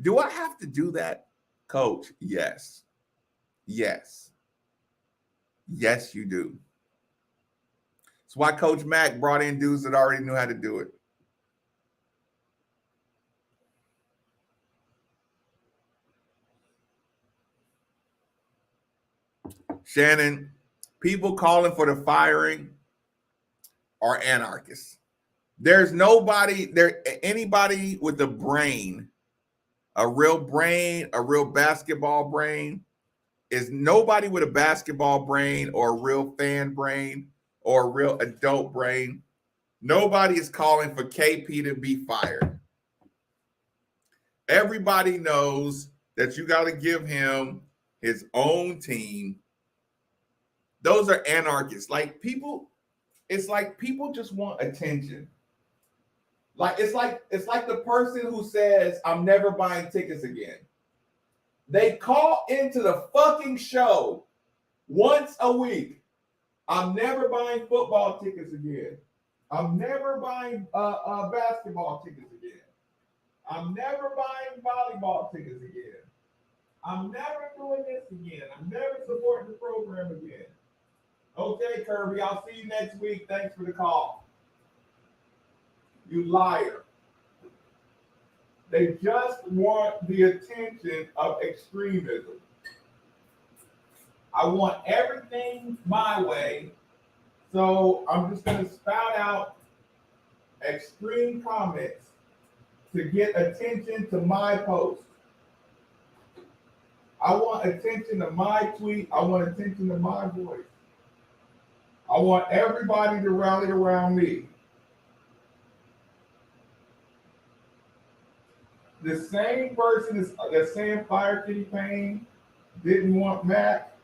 Do I have to do that, coach? Yes. Yes. Yes, you do. That's why Coach Mack brought in dudes that already knew how to do it. Shannon, people calling for the firing are anarchists. There's anybody with a brain, a real basketball brain, is nobody with a basketball brain or a real fan brain or a real adult brain. Nobody is calling for KP to be fired. Everybody knows that you got to give him his own team. Those are anarchists. It's like people just want attention. Like it's like the person who says, I'm never buying tickets again. They call into the fucking show once a week. I'm never buying football tickets again. I'm never buying basketball tickets again. I'm never buying volleyball tickets again. I'm never doing this again. I'm never supporting the program again. Okay, Kirby, I'll see you next week. Thanks for the call. You liar. They just want the attention of extremism. I want everything my way, so I'm just going to spout out extreme comments to get attention to my post. I want attention to my tweet. I want attention to my voice. I want everybody to rally around me. The same person that's saying fire Kenny Payne didn't want Mac,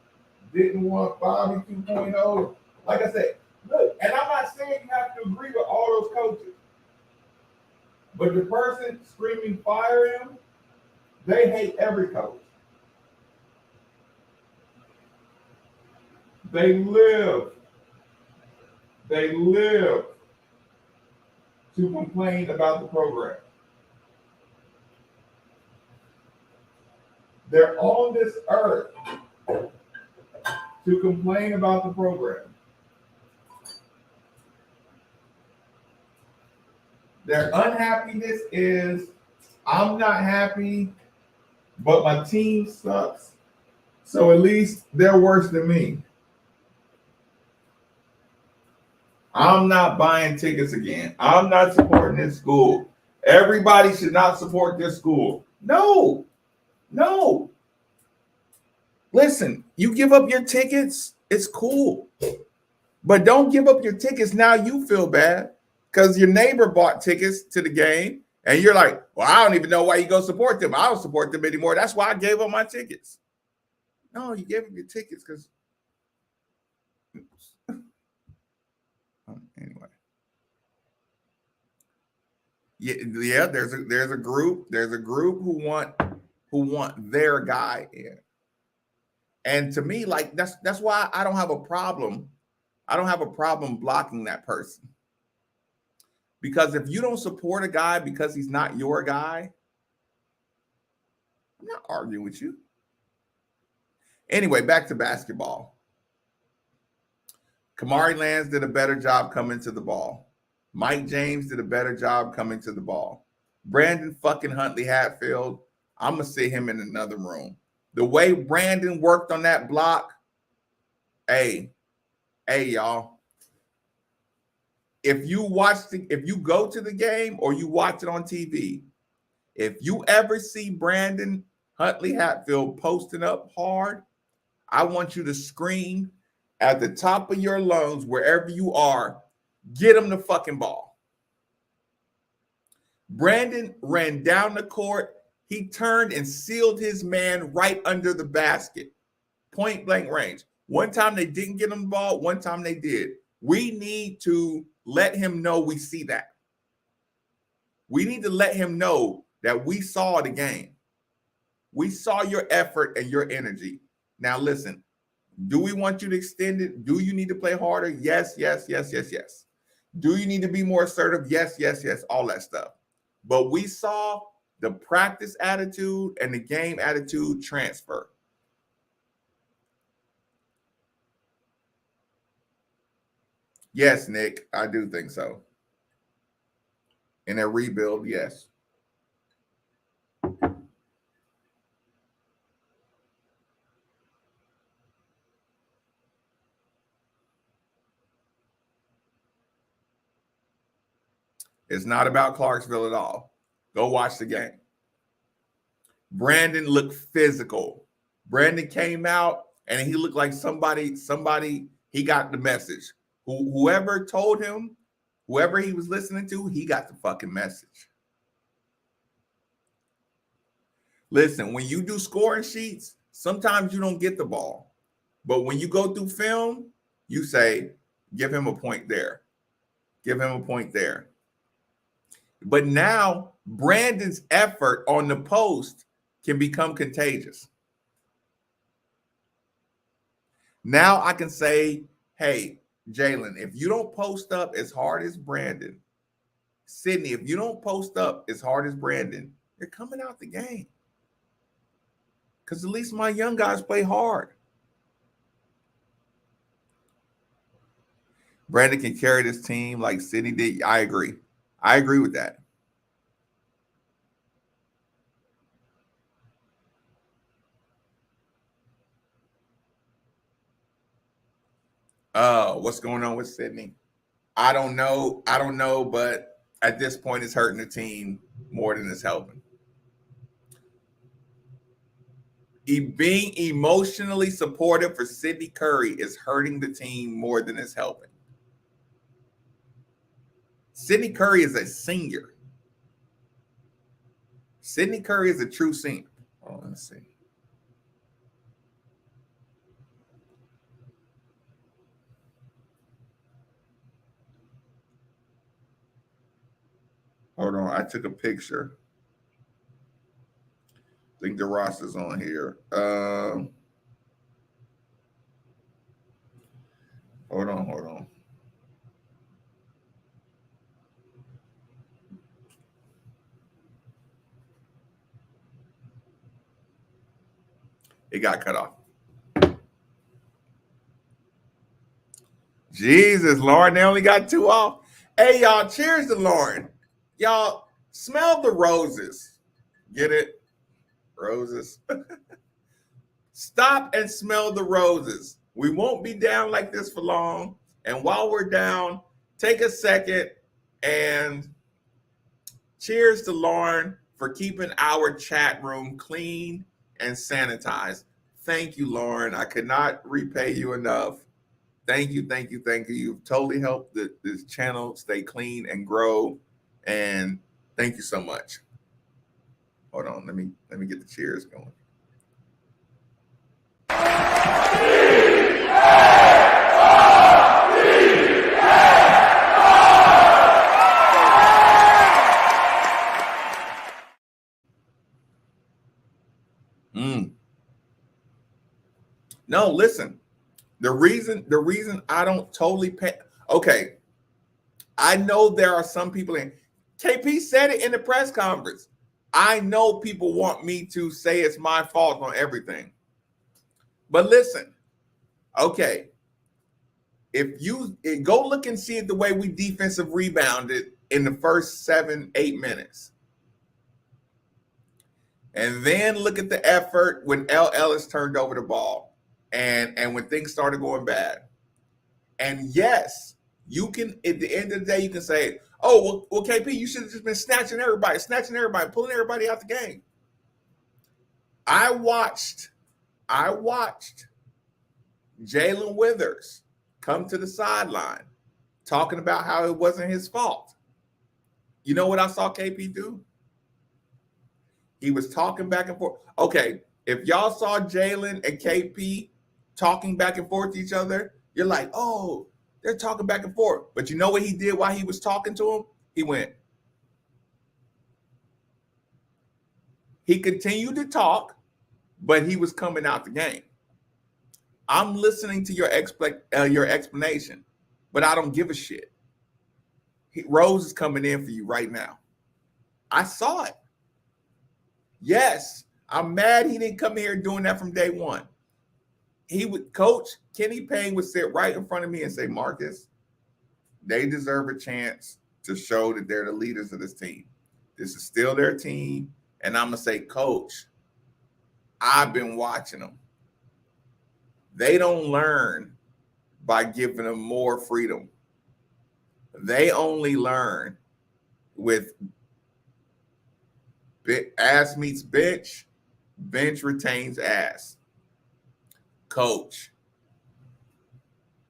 didn't want Bobby 2.0. Like I said, look, and I'm not saying you have to agree with all those coaches, but the person screaming fire him, they hate every coach. They live to complain about the program. They're on this earth to complain about the program. Their unhappiness is, I'm not happy, but my team sucks. So at least they're worse than me. I'm not buying tickets again. I'm not supporting this school. Everybody should not support this school. No. Listen, you give up your tickets, it's cool. But don't give up your tickets. Now you feel bad because your neighbor bought tickets to the game. And you're like, well, I don't even know why you go support them. I don't support them anymore. That's why I gave up my tickets. No, you gave up your tickets because anyway. Yeah, there's a group who want their guy in. And to me, like that's why I don't have a problem. I don't have a problem blocking that person. Because if you don't support a guy because he's not your guy, I'm not arguing with you. Anyway, back to basketball. Kamari Lands did a better job coming to the ball. Mike James did a better job coming to the ball. Brandon fucking Huntley Hatfield, I'm going to sit him in another room. The way Brandon worked on that block, hey, y'all. If you go to the game or you watch it on TV, if you ever see Brandon Huntley Hatfield posting up hard, I want you to scream at the top of your lungs, wherever you are, get him the fucking ball. Brandon ran down the court. He turned and sealed his man right under the basket. Point blank range. One time they didn't get him the ball. One time they did. We need to let him know we see that. We need to let him know that we saw the game. We saw your effort and your energy. Now listen, do we want you to extend it? Do you need to play harder? Yes. Do you need to be more assertive? Yes. All that stuff. But we saw the practice attitude and the game attitude transfer. Yes, Nick, I do think so. In a rebuild, yes. It's not about Clarksville at all. Go watch the game. Brandon looked physical. Brandon came out and he looked like somebody, he got the message. Whoever told him, whoever he was listening to, he got the fucking message. Listen, when you do scoring sheets, sometimes you don't get the ball. But when you go through film, you say, give him a point there. Give him a point there. But now Brandon's effort on the post can become contagious. Now I can say, hey, Jalen, if you don't post up as hard as Brandon, Sydney, if you don't post up as hard as Brandon, you're coming out the game. Because at least my young guys play hard. Brandon can carry this team like Sydney did. I agree. I agree with that. What's going on with Sydney? I don't know, but at this point, it's hurting the team more than it's helping. Being emotionally supportive for Sydney Curry is hurting the team more than it's helping. Sydney Curry is a senior. Sydney Curry is a true senior. Oh, let's see. Hold on, I took a picture. I think the roster's on here. Hold on. It got cut off. Jesus, Lauren, they only got 2 off. Hey, y'all, cheers to Lauren. Y'all, smell the roses. Get it? Roses. Stop and smell the roses. We won't be down like this for long. And while we're down, take a second and cheers to Lauren for keeping our chat room clean and sanitized. thank you, Lauren. I could not repay you enough. Thank you, thank you, thank you. You've totally helped this channel stay clean and grow. And thank you so much. Hold on, let me get the cheers going. No, listen. The reason I don't totally pay. Okay, I know there are some people in. KP said it in the press conference. I know people want me to say it's my fault on everything. But listen, okay, if you go look and see it the way we defensive rebounded in the first 7-8 minutes. And then look at the effort when L. Ellis turned over the ball and when things started going bad. And yes, you can, at the end of the day, you can say, oh, well KP, you should have just been snatching everybody, pulling everybody out the game. I watched Jalen Withers come to the sideline talking about how it wasn't his fault. You know what I saw KP do? He was talking back and forth. Okay, if y'all saw Jalen and KP talking back and forth to each other, you're like, oh, they're talking back and forth. But you know what he did while he was talking to him? He went. He continued to talk, but he was coming out the game. I'm listening to your explanation, but I don't give a shit. Rose is coming in for you right now. I saw it. Yes, I'm mad he didn't come here doing that from day one. Coach Kenny Payne would sit right in front of me and say, Marcus, they deserve a chance to show that they're the leaders of this team. This is still their team. And I'm going to say, Coach, I've been watching them. They don't learn by giving them more freedom. They only learn with ass meets bench, bench retains ass. Coach,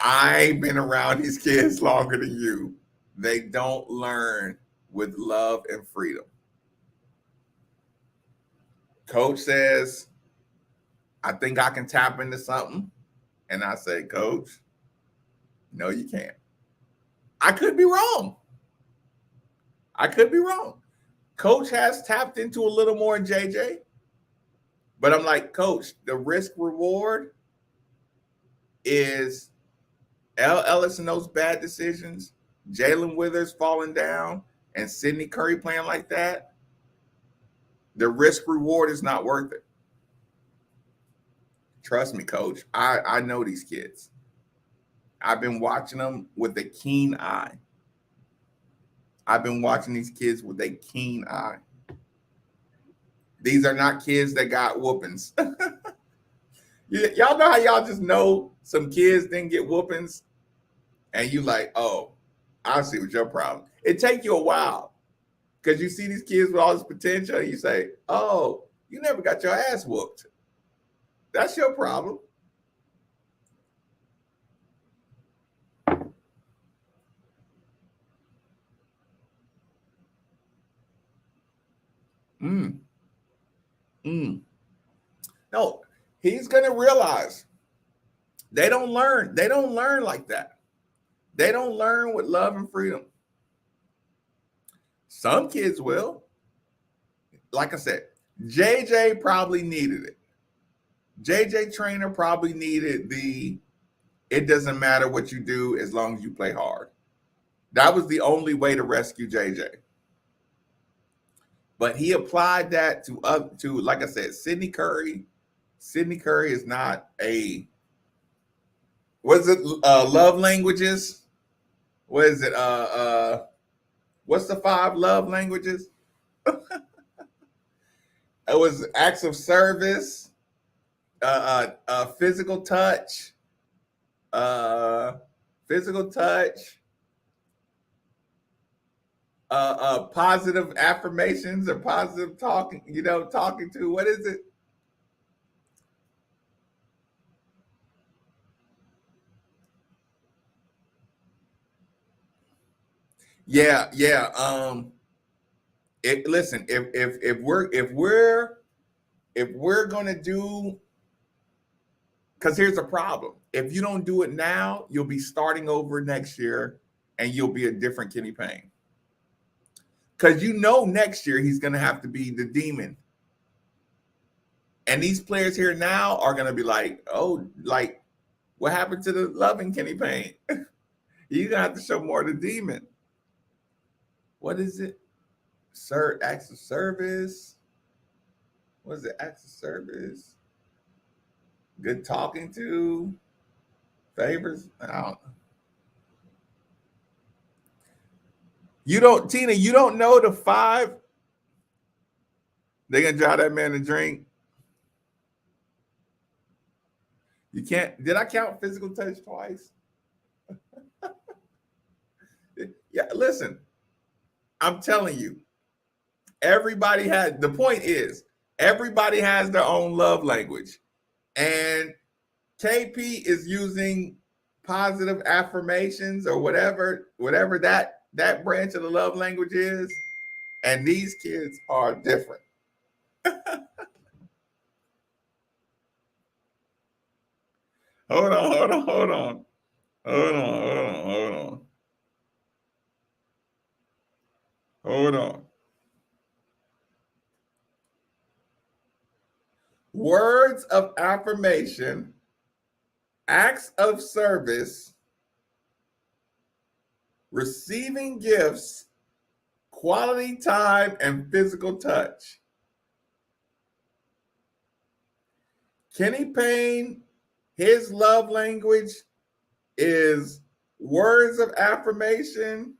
I've been around these kids longer than you. They don't learn with love and freedom. Coach says, I think I can tap into something. And I say, Coach, no, you can't. I could be wrong. Coach has tapped into a little more in JJ. But I'm like, Coach, the risk reward is L. Ellis and those bad decisions, Jalen Withers falling down, and Sidney Curry playing like that. The risk reward is not worth it. Trust me, Coach. I know these kids. I've been watching them with a keen eye. These are not kids that got whoopings. Y'all know how y'all just know some kids didn't get whoopings? And you like, oh, I see what your problem. It take you a while because you see these kids with all this potential. And you say, oh, you never got your ass whooped. That's your problem. No, he's going to realize they don't learn. They don't learn like that. They don't learn with love and freedom. Some kids will. Like I said, JJ probably needed it. JJ Trainer probably needed it doesn't matter what you do as long as you play hard. That was the only way to rescue JJ. But he applied that to like I said, Sidney Curry. Sidney Curry is not love languages? What is it? What's the 5 love languages? It was acts of service, physical touch, positive affirmations, or positive talking, talking to, what is it? Yeah, yeah. Listen, if we're gonna do, because here's the problem: if you don't do it now, you'll be starting over next year, and you'll be a different Kenny Payne. Because you know next year he's gonna have to be the demon, and these players here now are gonna be like, oh, like what happened to the loving Kenny Payne? You're gonna have to show more of the demon. What is it? Sir, acts of service. What is it? Acts of service. Good talking to. Favors. I don't know. You don't, Tina. You don't know the five. They're gonna drive that man to drink. You can't. Did I count physical touch twice? Yeah. Listen, I'm telling you. Everybody has. The point is, everybody has their own love language, and KP is using positive affirmations or whatever that branch of the love language is, and these kids are different. Hold on, hold on, hold on, hold on, hold on, hold on, hold on. Words of affirmation, acts of service, receiving gifts, quality time, and physical touch. Kenny Payne, his love language is words of affirmation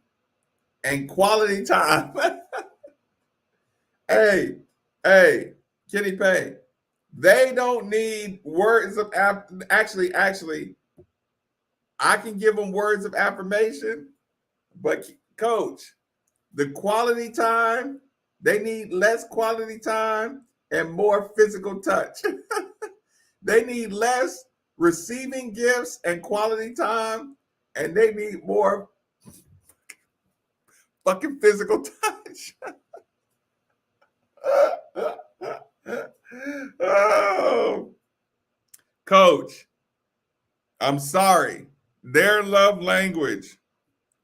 and quality time. hey, hey, Kenny Payne, they don't need words of actually, I can give them words of affirmation, but coach, the quality time, they need less quality time and more physical touch. They need less receiving gifts and quality time, and they need more fucking physical touch. Oh, coach, I'm sorry. Their love language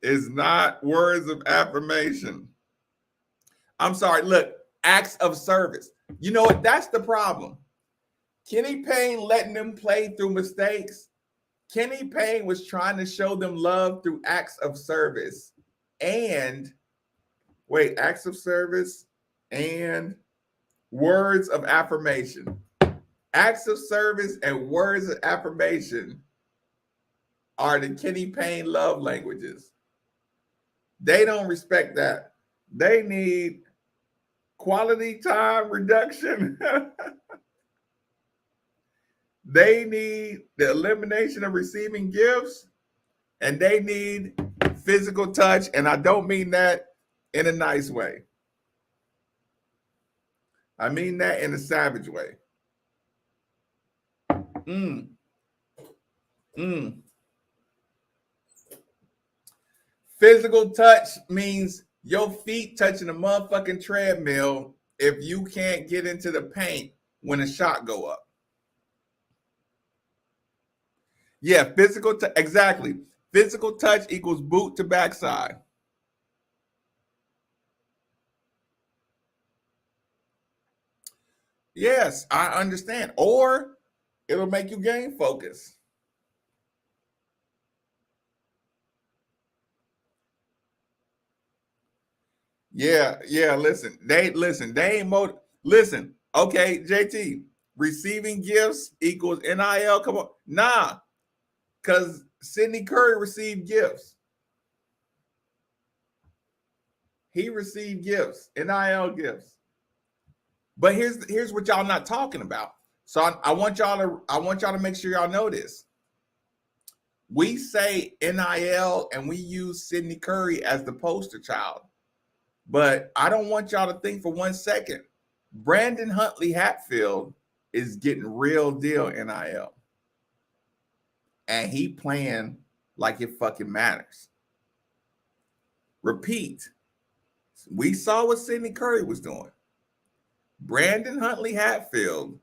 is not words of affirmation. I'm sorry. Look, acts of service. You know what? That's the problem. Kenny Payne letting them play through mistakes. Kenny Payne was trying to show them love through acts of service and acts of service and words of affirmation. Acts of service and words of affirmation are the Kenny Payne love languages. They don't respect that. They need quality time reduction. They need the elimination of receiving gifts, and they need physical touch. And I don't mean that in a nice way. I mean that in a savage way. Mm. Mm. Physical touch means your feet touching a motherfucking treadmill if you can't get into the paint when a shot go up. Yeah, exactly. Physical touch equals boot to backside. Yes, I understand. Or it'll make you gain focus. Yeah, yeah. They ain't listen. Okay, JT. Receiving gifts equals NIL. Come on, nah, because Sidney Curry received gifts. He received gifts, NIL gifts. But here's what y'all not talking about. So I want y'all to make sure y'all know this. We say NIL and we use Sidney Curry as the poster child. But I don't want y'all to think for 1 second. Brandon Huntley Hatfield is getting real deal NIL. And he playing like it fucking matters. repeat. We saw what Sidney Curry was doing. Brandon Huntley Hatfield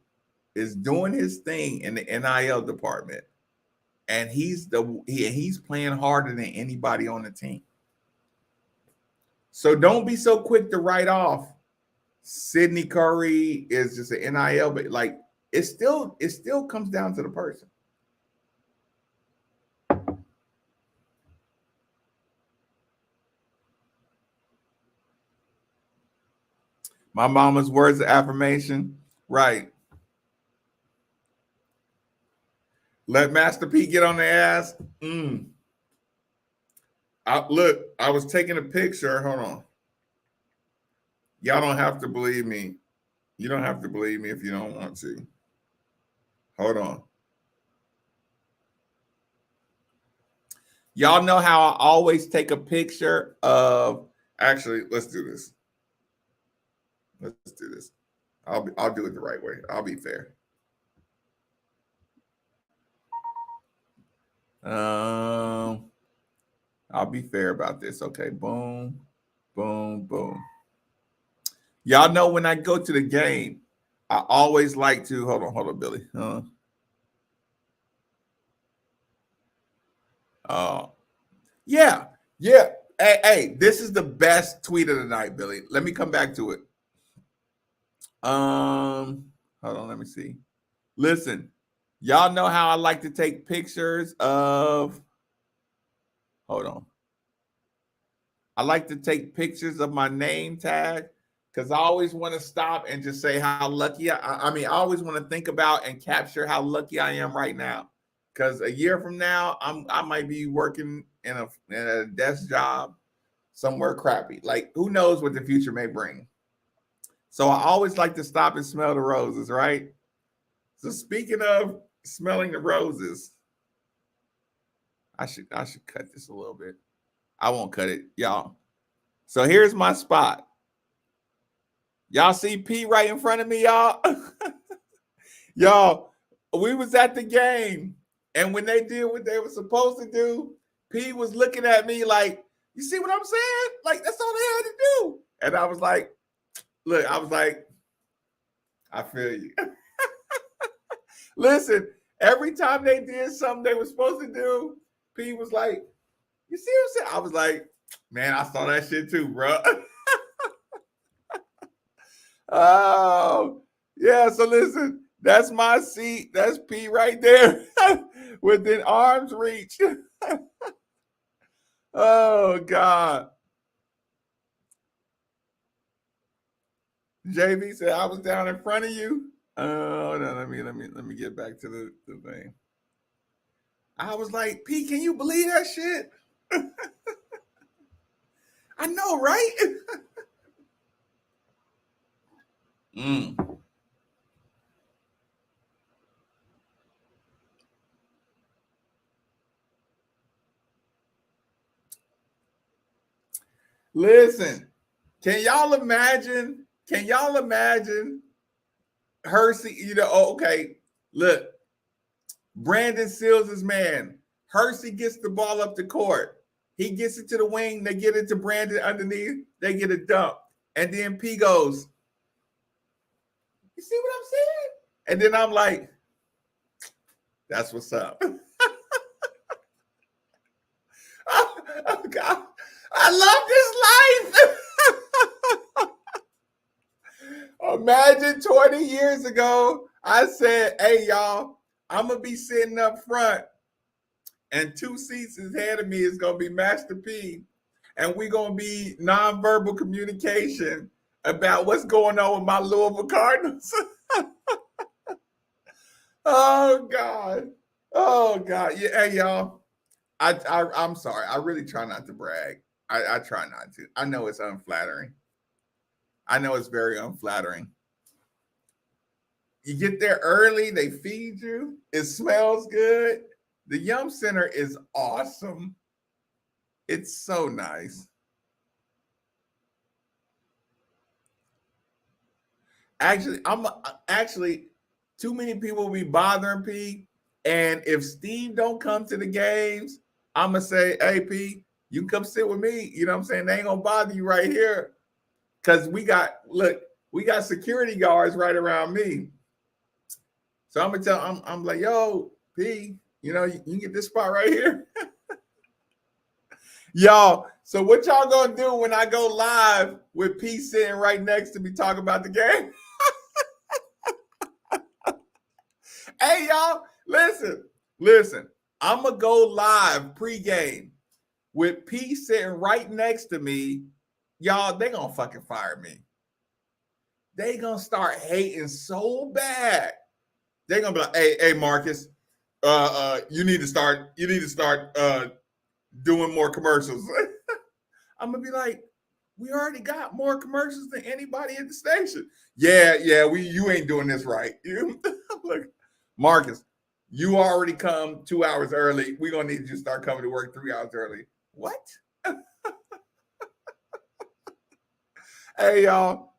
is doing his thing in the NIL department, and he's playing harder than anybody on the team. So don't be so quick to write off Sidney Curry is just an NIL, but like it still comes down to the person. My mama's words of affirmation, right? Let Master P get on the ass. Look, I was taking a picture. Hold on. Y'all don't have to believe me. You don't have to believe me if you don't want to. Hold on. Y'all know how I always take a picture of. Actually, let's do this. Let's do this. I'll do it the right way. I'll be fair. I'll be fair about this. Okay, boom, boom, boom. Y'all know when I go to the game, I always like to hold on, Billy. Yeah. Hey, this is the best tweet of the night, Billy. Let me come back to it. Hold on, let me see. Listen, y'all know how I like to take pictures of. Hold on. I like to take pictures of my name tag because I always want to stop and just say how lucky I always want to think about and capture how lucky I am right now. Because a year from now, I might be working in a desk job somewhere crappy. Like, who knows what the future may bring. So I always like to stop and smell the roses, right? So speaking of smelling the roses, I should cut this a little bit. I won't cut it, y'all. So here's my spot. Y'all see P right in front of me, y'all? Y'all, we was at the game, and when they did what they were supposed to do, P was looking at me like, you see what I'm saying? Like, that's all they had to do. And I was like, look, I feel you. Listen, every time they did something they were supposed to do, P was like, you see what I'm saying? I was like, man, I saw that shit too, bro. Oh, yeah. So listen, that's my seat. That's P right there within arm's reach. Oh, God. JV said I was down in front of you. Oh, no, let me get back to the thing. I was like, P, can you believe that shit? I know, right? Listen, can y'all imagine? Hersey, okay, look, Brandon Seals is man. Hersey gets the ball up the court. He gets it to the wing. They get it to Brandon underneath. They get a dump. And then P goes, you see what I'm saying? And then I'm like, that's what's up. Oh, God. I love this life. Imagine 20 years ago, I said, hey, y'all, I'm going to be sitting up front, and 2 seats ahead of me is going to be Master P, and we're going to be nonverbal communication about what's going on with my Louisville Cardinals. Oh, God. Oh, God. Yeah, hey, y'all. I'm sorry. I really try not to brag. I try not to. I know it's unflattering. I know it's very unflattering. You get there early, they feed you. It smells good. The Yum Center is awesome. It's so nice. Actually, too many people will be bothering P. And if Steve don't come to the games, I'm gonna say, hey P, You can come sit with me. You know what I'm saying? They ain't gonna bother you right here. Cause we got security guards right around me. So I'm gonna tell I'm like, yo, P, you know, you can get this spot right here. Y'all, so what y'all gonna do when I go live with P sitting right next to me talking about the game? Hey, y'all, listen. I'm gonna go live pregame with P sitting right next to me. Y'all, they gonna fucking fire me. They gonna start hating so bad. They gonna be like, hey, Marcus, you need to start doing more commercials. I'm gonna be like, we already got more commercials than anybody at the station. Yeah, you ain't doing this right. Look, Marcus, you already come 2 hours early. We're gonna need you to start coming to work 3 hours early. What? Hey, y'all,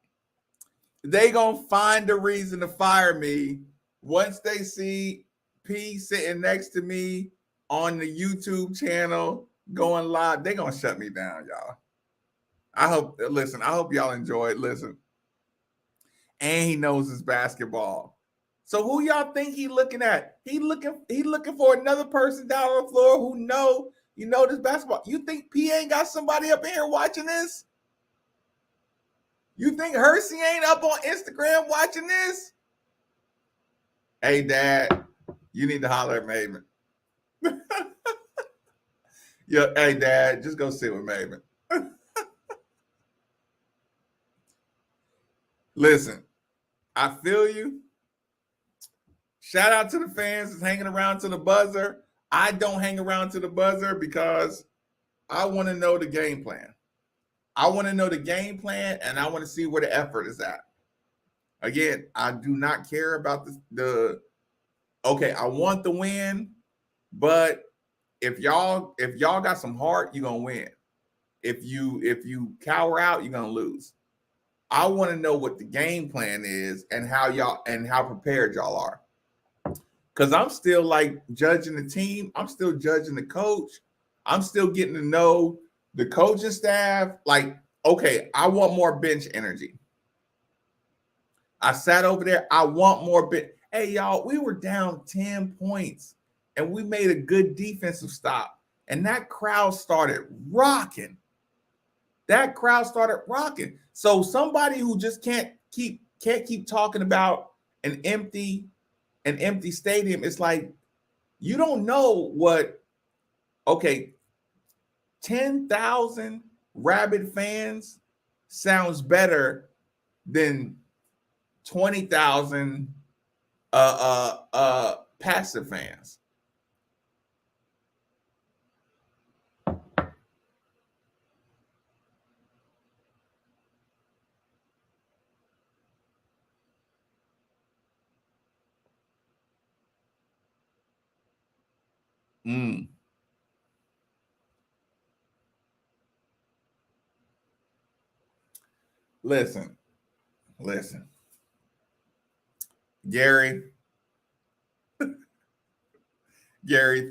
they gonna find a reason to fire me once they see P sitting next to me on the YouTube channel going live. They gonna shut me down, y'all. I hope y'all enjoy it. Listen, and he knows his basketball. So who y'all think he looking at? He looking for another person down on the floor who know this basketball. You think P ain't got somebody up in here watching this? You think Hersey ain't up on Instagram watching this? Hey, Dad, you need to holler at Maven. Yeah, hey, Dad, just go sit with Maven. Listen, I feel you. Shout out to the fans that's hanging around to the buzzer. I don't hang around to the buzzer because I want to know the game plan. I want to know the game plan, and I want to see where the effort is at. Again, I do not care about okay, I want the win, but if y'all got some heart, you're gonna win. If you cower out, you're gonna lose. I want to know what the game plan is and how prepared y'all are. Because I'm still like judging the team. I'm still judging the coach. I'm still getting to know the coaching staff. Like, okay, I want more bench energy. I sat over there. I want more bench. Hey, y'all, we were down 10 points and we made a good defensive stop. And that crowd started rocking. So somebody who just can't keep talking about an empty stadium, it's like you don't know what. Okay, 10,000 rabid fans sounds better than 20,000 passive fans. Mm. Listen. Gary,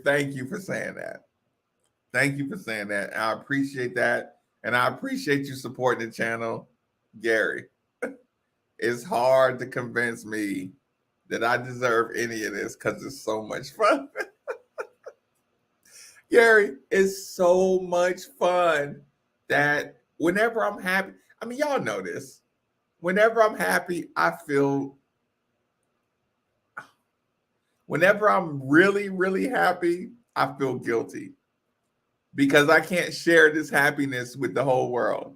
thank you for saying that. Thank you for saying that. I appreciate that. And I appreciate you supporting the channel, Gary. It's hard to convince me that I deserve any of this because it's so much fun. Gary, it's so much fun that whenever I'm happy, I mean, y'all know this. Whenever I'm happy, whenever I'm really, really happy, I feel guilty because I can't share this happiness with the whole world.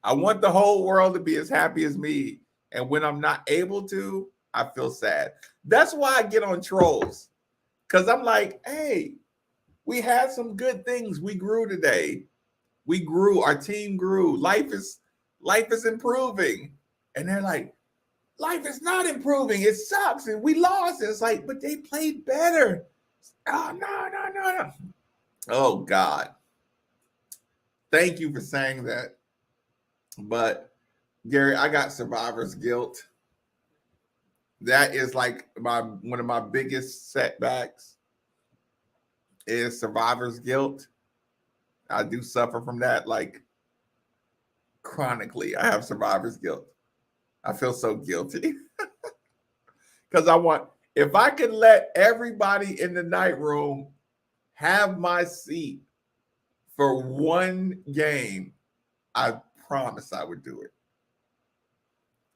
I want the whole world to be as happy as me. And when I'm not able to, I feel sad. That's why I get on trolls. Because I'm like, hey, we had some good things. We grew today. We grew. Our team grew. Life is improving. And they're like, life is not improving. It sucks. And we lost. And it's like, but they played better. Oh, no. Oh, God. Thank you for saying that. But Gary, I got survivor's guilt. That is like one of my biggest setbacks is survivor's guilt. I do suffer from that, like chronically. I have survivor's guilt. I feel so guilty because if I could let everybody in the night room have my seat for one game, I promise I would do it.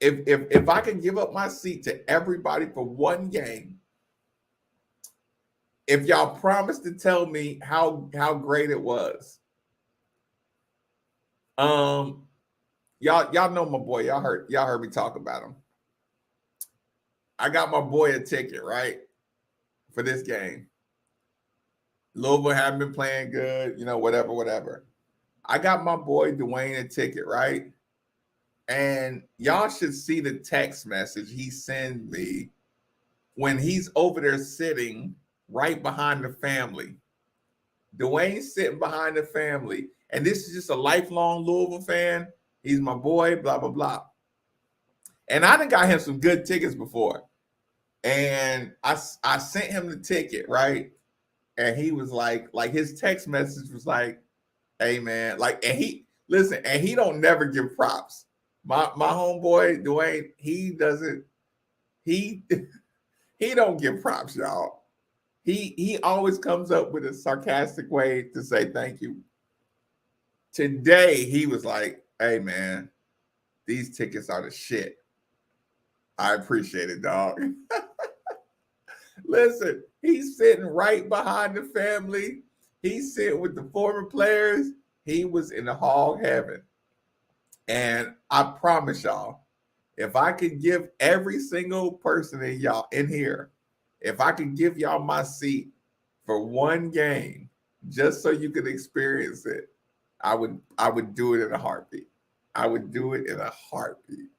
If I could give up my seat to everybody for one game, if y'all promise to tell me how great it was, y'all know my boy. Y'all heard me talk about him. I got my boy a ticket, right, for this game. Louisville haven't been playing good, whatever. I got my boy Dwayne a ticket, right? And y'all should see the text message he sends me when he's over there sitting right behind the family. Dwayne's sitting behind the family, and this is just a lifelong Louisville fan. He's my boy, blah, blah, blah. And I done got him some good tickets before. And I sent him the ticket, right? And he was like his text message was like, hey man, and he don't never give props. My homeboy Dwayne, he don't give props, y'all. He always comes up with a sarcastic way to say thank you. Today he was like, hey man, these tickets are the shit. I appreciate it, dog. Listen, he's sitting right behind the family. He's sitting with the former players. He was in the hog heaven. And I promise y'all, if I could give every single person in here, if I could give y'all my seat for one game, just so you could experience it, I would do it in a heartbeat. I would do it in a heartbeat.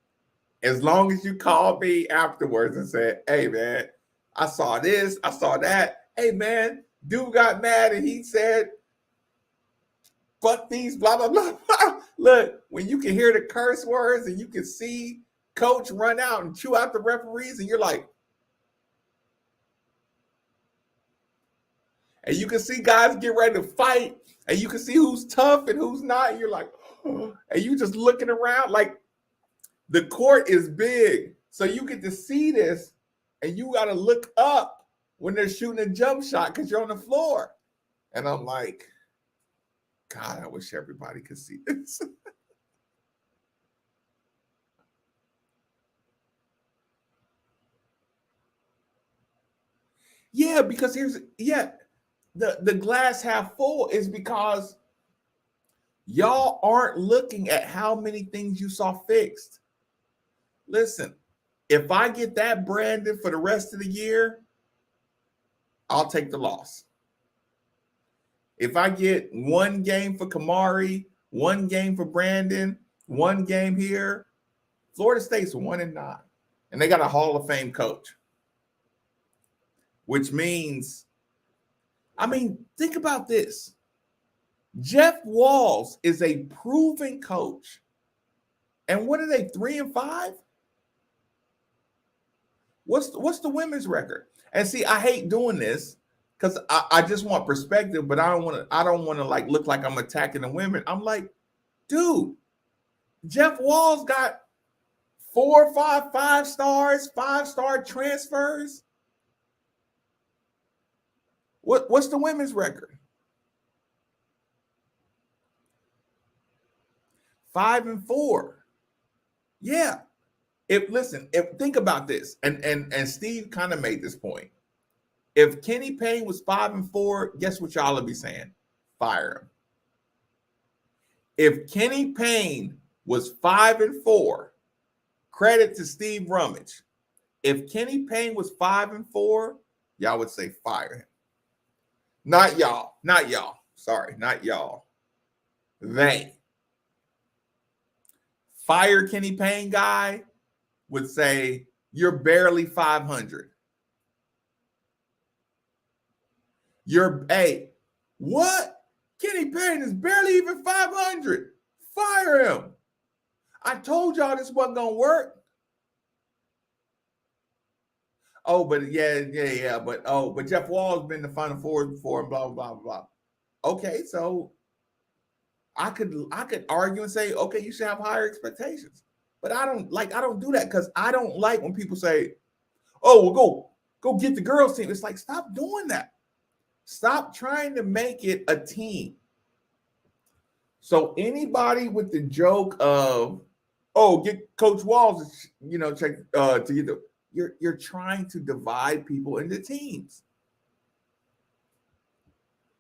As long as you call me afterwards and said, hey man, I saw this, I saw that. Hey man, dude got mad and he said, fuck these, blah, blah, blah. Look, when you can hear the curse words and you can see coach run out and chew out the referees, and you're like, and you can see guys get ready to fight, and you can see who's tough and who's not. And you're like, oh, and you just looking around like the court is big. So you get to see this, and you got to look up when they're shooting a jump shot because you're on the floor. And I'm like, God, I wish everybody could see this. Yeah, because the glass half full is because y'all aren't looking at how many things you saw fixed. Listen, if I get that branded for the rest of the year, I'll take the loss. If I get one game for Kamari, one game for Brandon, one game here, Florida State's 1-9, and they got a Hall of Fame coach, which means, think about this. Jeff Walls is a proven coach, and what are they, 3-5? What's the women's record? And see, I hate doing this because I just want perspective, but I don't want to like look like I'm attacking the women. I'm like, dude, Jeff Walls got 4 or 5 5-stars, 5-star transfers. What's the women's record? 5-4. Yeah. Think about this, and Steve kind of made this point. If Kenny Payne was 5-4, guess what y'all would be saying? Fire him. If Kenny Payne was 5-4, credit to Steve Rummage. If Kenny Payne was 5-4, y'all would say fire him. Not y'all. Sorry, not y'all. They. Fire Kenny Payne guy would say you're barely 500. What? Kenny Payne is barely even 500. Fire him. I told y'all this wasn't going to work. Oh, but but Jeff Wall's been in the Final Four before, and blah, blah, blah, blah. Okay, so I could argue and say, okay, you should have higher expectations. But I don't do that because I don't like when people say, oh, well, go get the girls team. It's like, stop doing that. Stop trying to make it a team. So anybody with the joke of, oh, get Coach Walls, check to get the, you're trying to divide people into teams.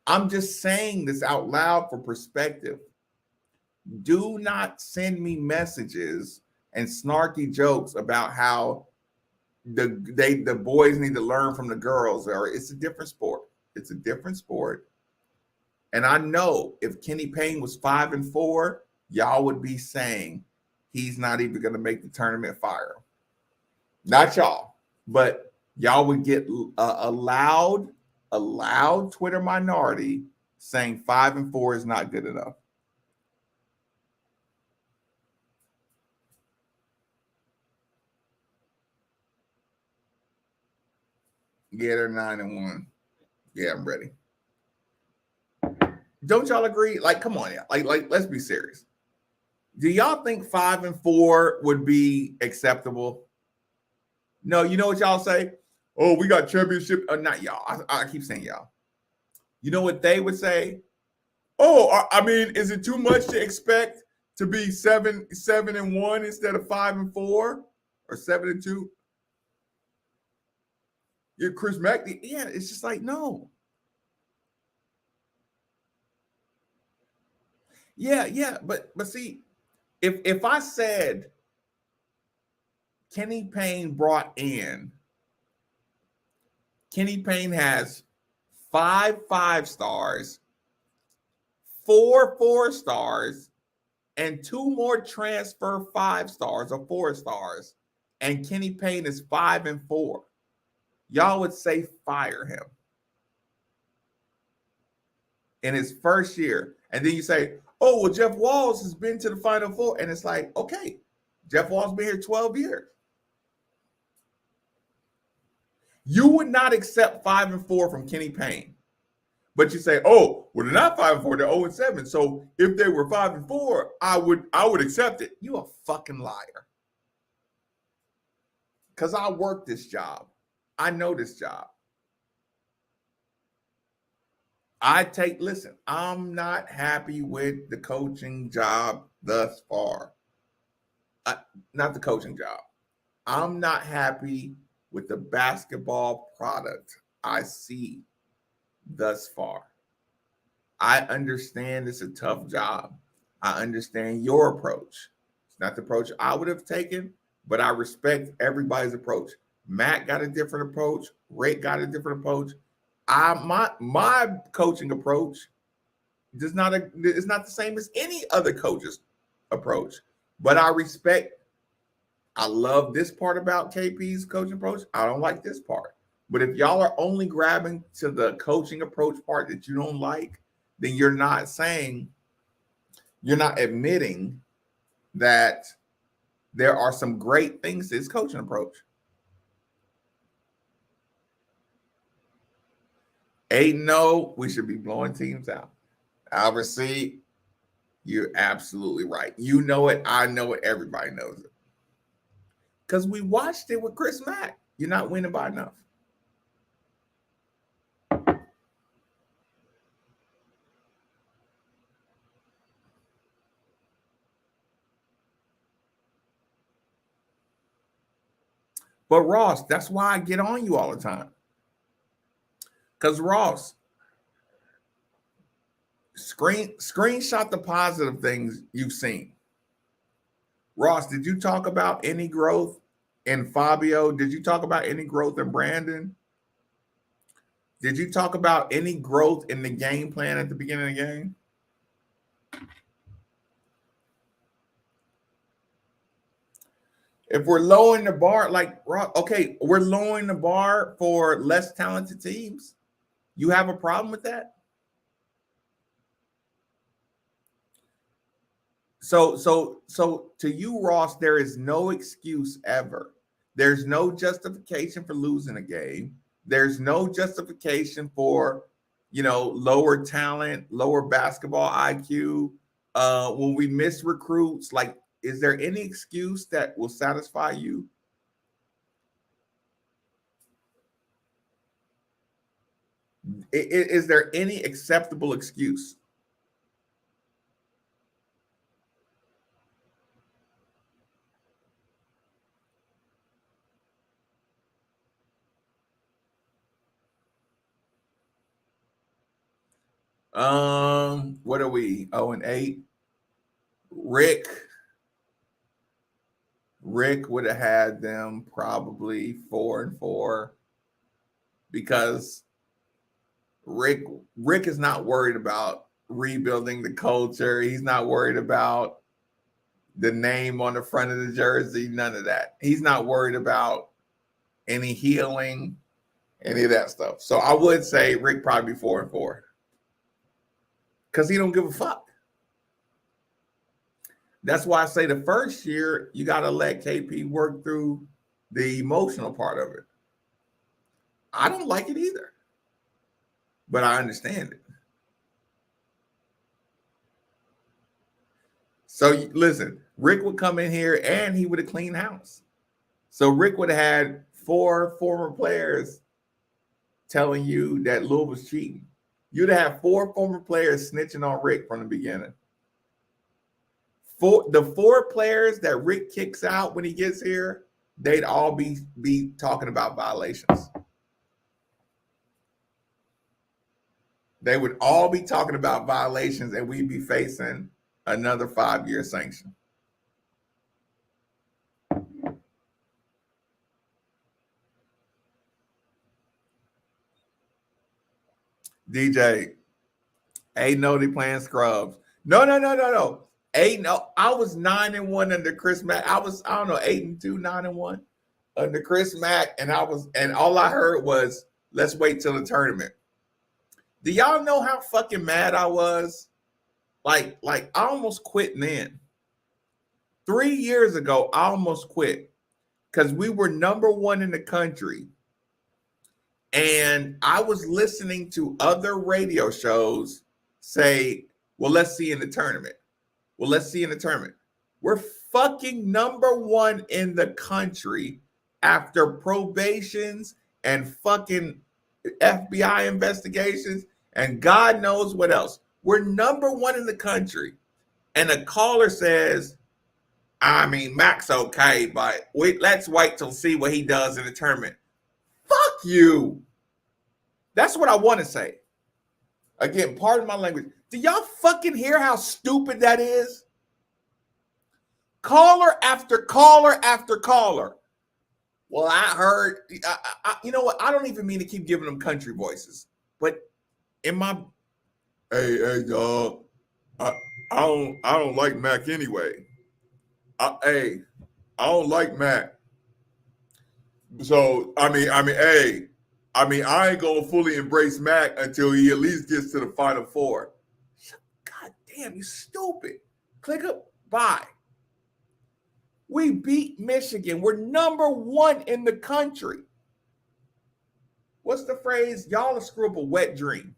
I'm just saying this out loud for perspective. Do not send me messages and snarky jokes about how the boys need to learn from the girls, or it's a different sport. It's a different sport. And I know if Kenny Payne was 5-4, y'all would be saying he's not even going to make the tournament, fire him. Not y'all, but y'all would get a loud Twitter minority saying 5-4 is not good enough. Yeah, they're 9-1. Yeah, I'm ready. Don't y'all agree? Like, come on, like let's be serious. Do y'all think 5-4 would be acceptable? No, you know what y'all say? Oh, we got championship. Not y'all. I keep saying y'all. You know what they would say? Oh, I mean, is it too much to expect to be 7-1 instead of 5-4 or 7-2? You're Chris Mack. Yeah, it's just like, no. Yeah, but see, if I said Kenny Payne has 5 5-stars, 4 4-stars, and 2 more transfer 5-stars or 4-stars, and Kenny Payne is 5-4. Y'all would say fire him in his first year. And then you say, oh, well, Jeff Walls has been to the Final Four. And it's like, okay, Jeff Walls been here 12 years. You would not accept 5-4 from Kenny Payne. But you say, oh, well, they're not 5-4, they're 0-7. So if they were 5-4, I would accept it. You a fucking liar. Because I work this job. I know this job. Listen, I'm not happy with the coaching job thus far. Not the coaching job. I'm not happy with the basketball product I see thus far. I understand it's a tough job. I understand your approach. It's not the approach I would have taken, but I respect everybody's approach. Matt got a different approach. Rick got a different approach. My coaching approach is not the same as any other coach's approach. But I love this part about KP's coaching approach. I don't like this part. But if y'all are only grabbing to the coaching approach part that you don't like, then you're not admitting that there are some great things to his coaching approach. 8-0, we should be blowing teams out. Albert C, you're absolutely right. You know it. I know it. Everybody knows it. Because we watched it with Chris Mack. You're not winning by enough. But Ross, that's why I get on you all the time. Because Ross, screenshot the positive things you've seen. Ross, did you talk about any growth in Fabio? Did you talk about any growth in Brandon? Did you talk about any growth in the game plan at the beginning of the game? If we're lowering the bar, we're lowering the bar for less talented teams. You have a problem with that? So to you, Ross, there is no excuse ever. There's no justification for losing a game. There's no justification for, lower talent, lower basketball IQ, When we miss recruits, like, is there any excuse that will satisfy you? Is there any acceptable excuse? What are we? 0-8. Rick would have had them probably 4-4 because Rick is not worried about rebuilding the culture. He's not worried about the name on the front of the jersey, none of that. He's not worried about any healing, any of that stuff. So I would say Rick probably 4-4 because he don't give a fuck. That's why I say the first year you got to let KP work through the emotional part of it. I don't like it either, but I understand it. So listen, Rick would come in here and he would have cleaned house. So Rick would have had 4 former players telling you that Louisville was cheating. You'd have 4 former players snitching on Rick from the beginning. The 4 players that Rick kicks out when he gets here, they'd all be talking about violations. They would all be talking about violations, and we'd be facing another 5-year sanction. DJ, ain't no they playing scrubs. No. Ain't no. I was 9-1 under Chris Mack. I don't know, 8-2, 9-1 under Chris Mack, and all I heard was, let's wait till the tournament. Do y'all know how fucking mad I was? Like I almost quit then. 3 years ago, I almost quit because we were number 1 in the country. And I was listening to other radio shows say, well, let's see in the tournament. We're fucking number 1 in the country after probations and fucking FBI investigations and God knows what else. We're number 1 in the country. And a caller says, I mean, Mac's okay, but let's wait till see what he does in the tournament. Fuck you. That's what I want to say. Again, pardon my language. Do y'all fucking hear how stupid that is? Caller after caller after caller. Well, I heard, you know what? I don't even mean to keep giving them country voices, but in my, hey, dog, I don't like Mac anyway. I don't like Mac. So I ain't gonna fully embrace Mac until he at least gets to the Final Four. God damn, you stupid. Click up, bye. We beat Michigan. We're number 1 in the country. What's the phrase? Y'all are screw up a wet dream.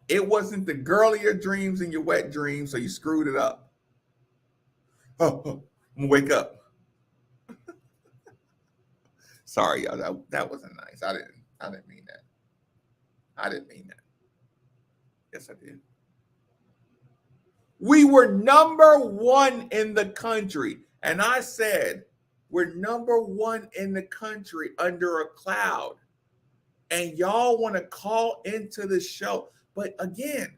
It wasn't the girl of your dreams in your wet dream, so you screwed it up. Oh, I'm gonna wake up. Sorry, y'all. That wasn't nice. I didn't mean that. I didn't mean that. Yes, I did. We were number 1 in the country. And I said, we're number 1 in the country under a cloud. And y'all want to call into the show. But again,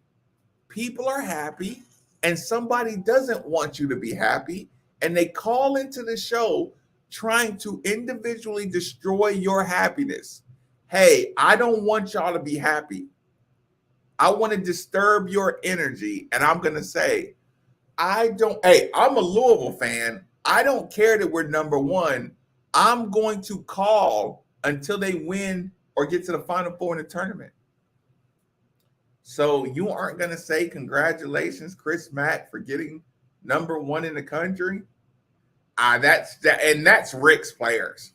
people are happy and somebody doesn't want you to be happy. And they call into the show trying to individually destroy your happiness. Hey, I don't want y'all to be happy. I want to disturb your energy. And I'm going to say, I'm a Louisville fan. I don't care that we're number 1. I'm going to call until they win or get to the Final Four in the tournament. So you aren't going to say congratulations, Chris Mack, for getting number 1 in the country? That's Rick's players.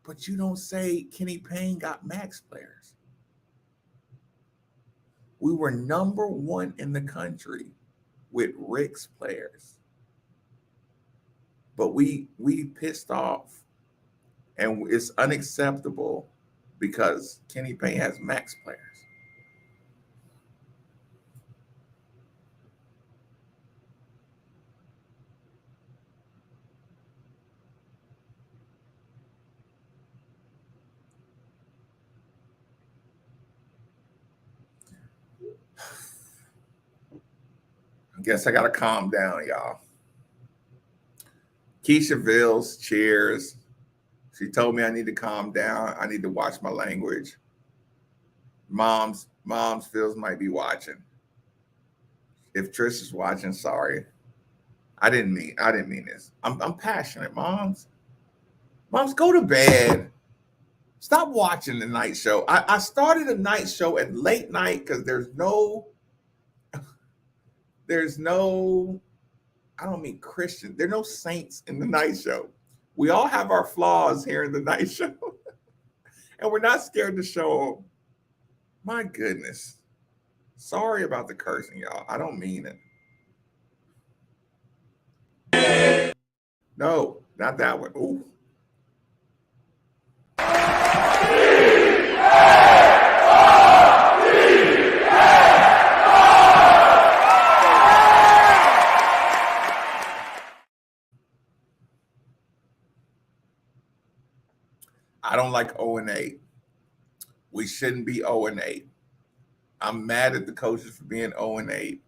But you don't say Kenny Payne got Max players. We were number one in the country with Rick's players. But we pissed off, and it's unacceptable because Kenny Payne has max players. I guess I gotta calm down, y'all. Keisha Vills cheers. She told me I need to calm down. I need to watch my language. Mom's feels might be watching. If Trish is watching, sorry. I didn't mean this. I'm passionate, moms. Moms, go to bed. Stop watching the night show. I started a night show at late night because there's no, I don't mean Christian. There are no saints in the night show. We all have our flaws here in the night show. And we're not scared to show them. My goodness. Sorry about the cursing, y'all. I don't mean it. No, not that one. Ooh. I don't like 0-8. We shouldn't be 0-8. I'm mad at the coaches for being 0-8.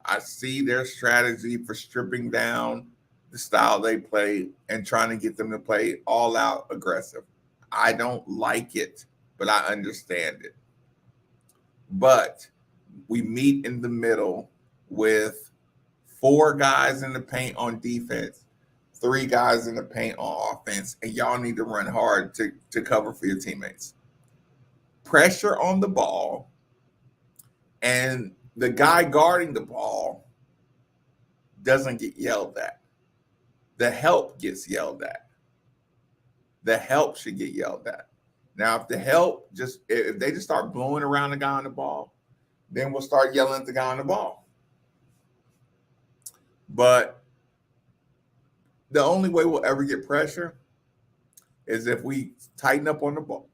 I see their strategy for stripping down the style they play and trying to get them to play all out aggressive. I don't like it, but I understand it. But we meet in the middle with 4 guys in the paint on defense, 3 guys in the paint on offense, and y'all need to run hard to cover for your teammates. Pressure on the ball, and the guy guarding the ball doesn't get yelled at. The help gets yelled at. The help should get yelled at. Now, if the help if they just start blowing around the guy on the ball, then we'll start yelling at the guy on the ball. But the only way we'll ever get pressure is if we tighten up on the ball.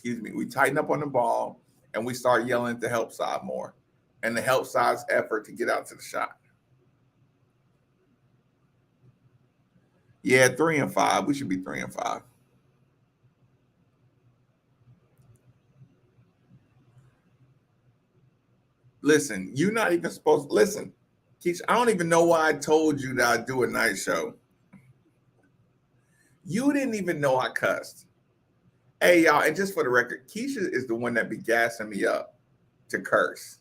We tighten up on the ball and we start yelling at the help side more, and the help side's effort to get out to the shot. Yeah, 3-5. We should be 3-5. Listen, you're not even supposed to listen. Keisha, I don't even know why I told you that I'd do a night show. You didn't even know I cussed. Hey, y'all, and just for the record, Keisha is the one that be gassing me up to curse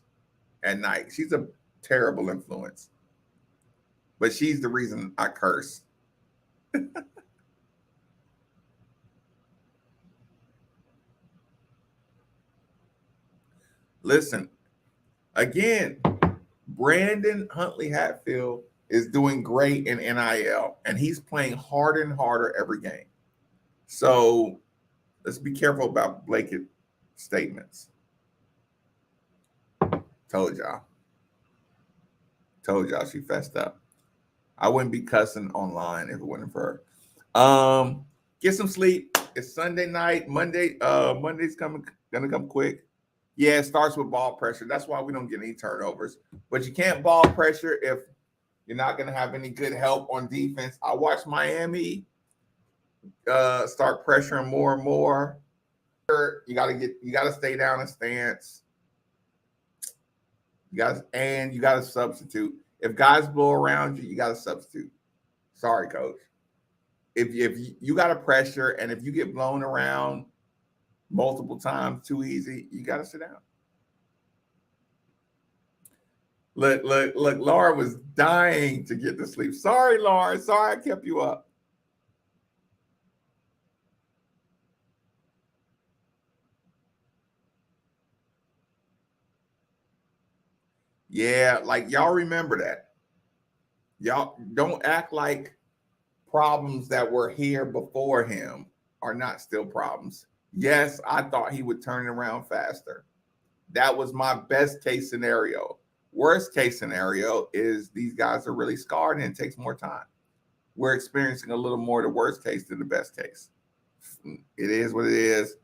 at night. She's a terrible influence. But she's the reason I curse. Listen, again, Brandon Huntley Hatfield is doing great in NIL, and he's playing harder and harder every game. So let's be careful about blanket statements. Told y'all she fessed up. I wouldn't be cussing online if it wasn't for her. Get some sleep. It's Sunday night. Monday's gonna come quick. Yeah, it starts with ball pressure. That's why we don't get any turnovers. But you can't ball pressure if you're not going to have any good help on defense. I watched Miami start pressuring more and more. You got to stay down in stance. You got to substitute. If guys blow around you, you got to substitute. Sorry, coach. If you got to pressure, and if you get blown around multiple times too easy, you got to sit down. Look, Laura was dying to get to sleep. Sorry, Laura. Sorry I kept you up. Yeah, like y'all remember that. Y'all don't act like problems that were here before him are not still problems. Yes, I thought he would turn it around faster. That was my best case scenario. Worst case scenario is these guys are really scarred and it takes more time. We're experiencing a little more the worst case than the best case. It is what it is.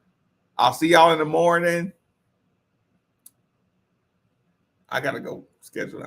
I'll see y'all in the morning. I gotta go schedule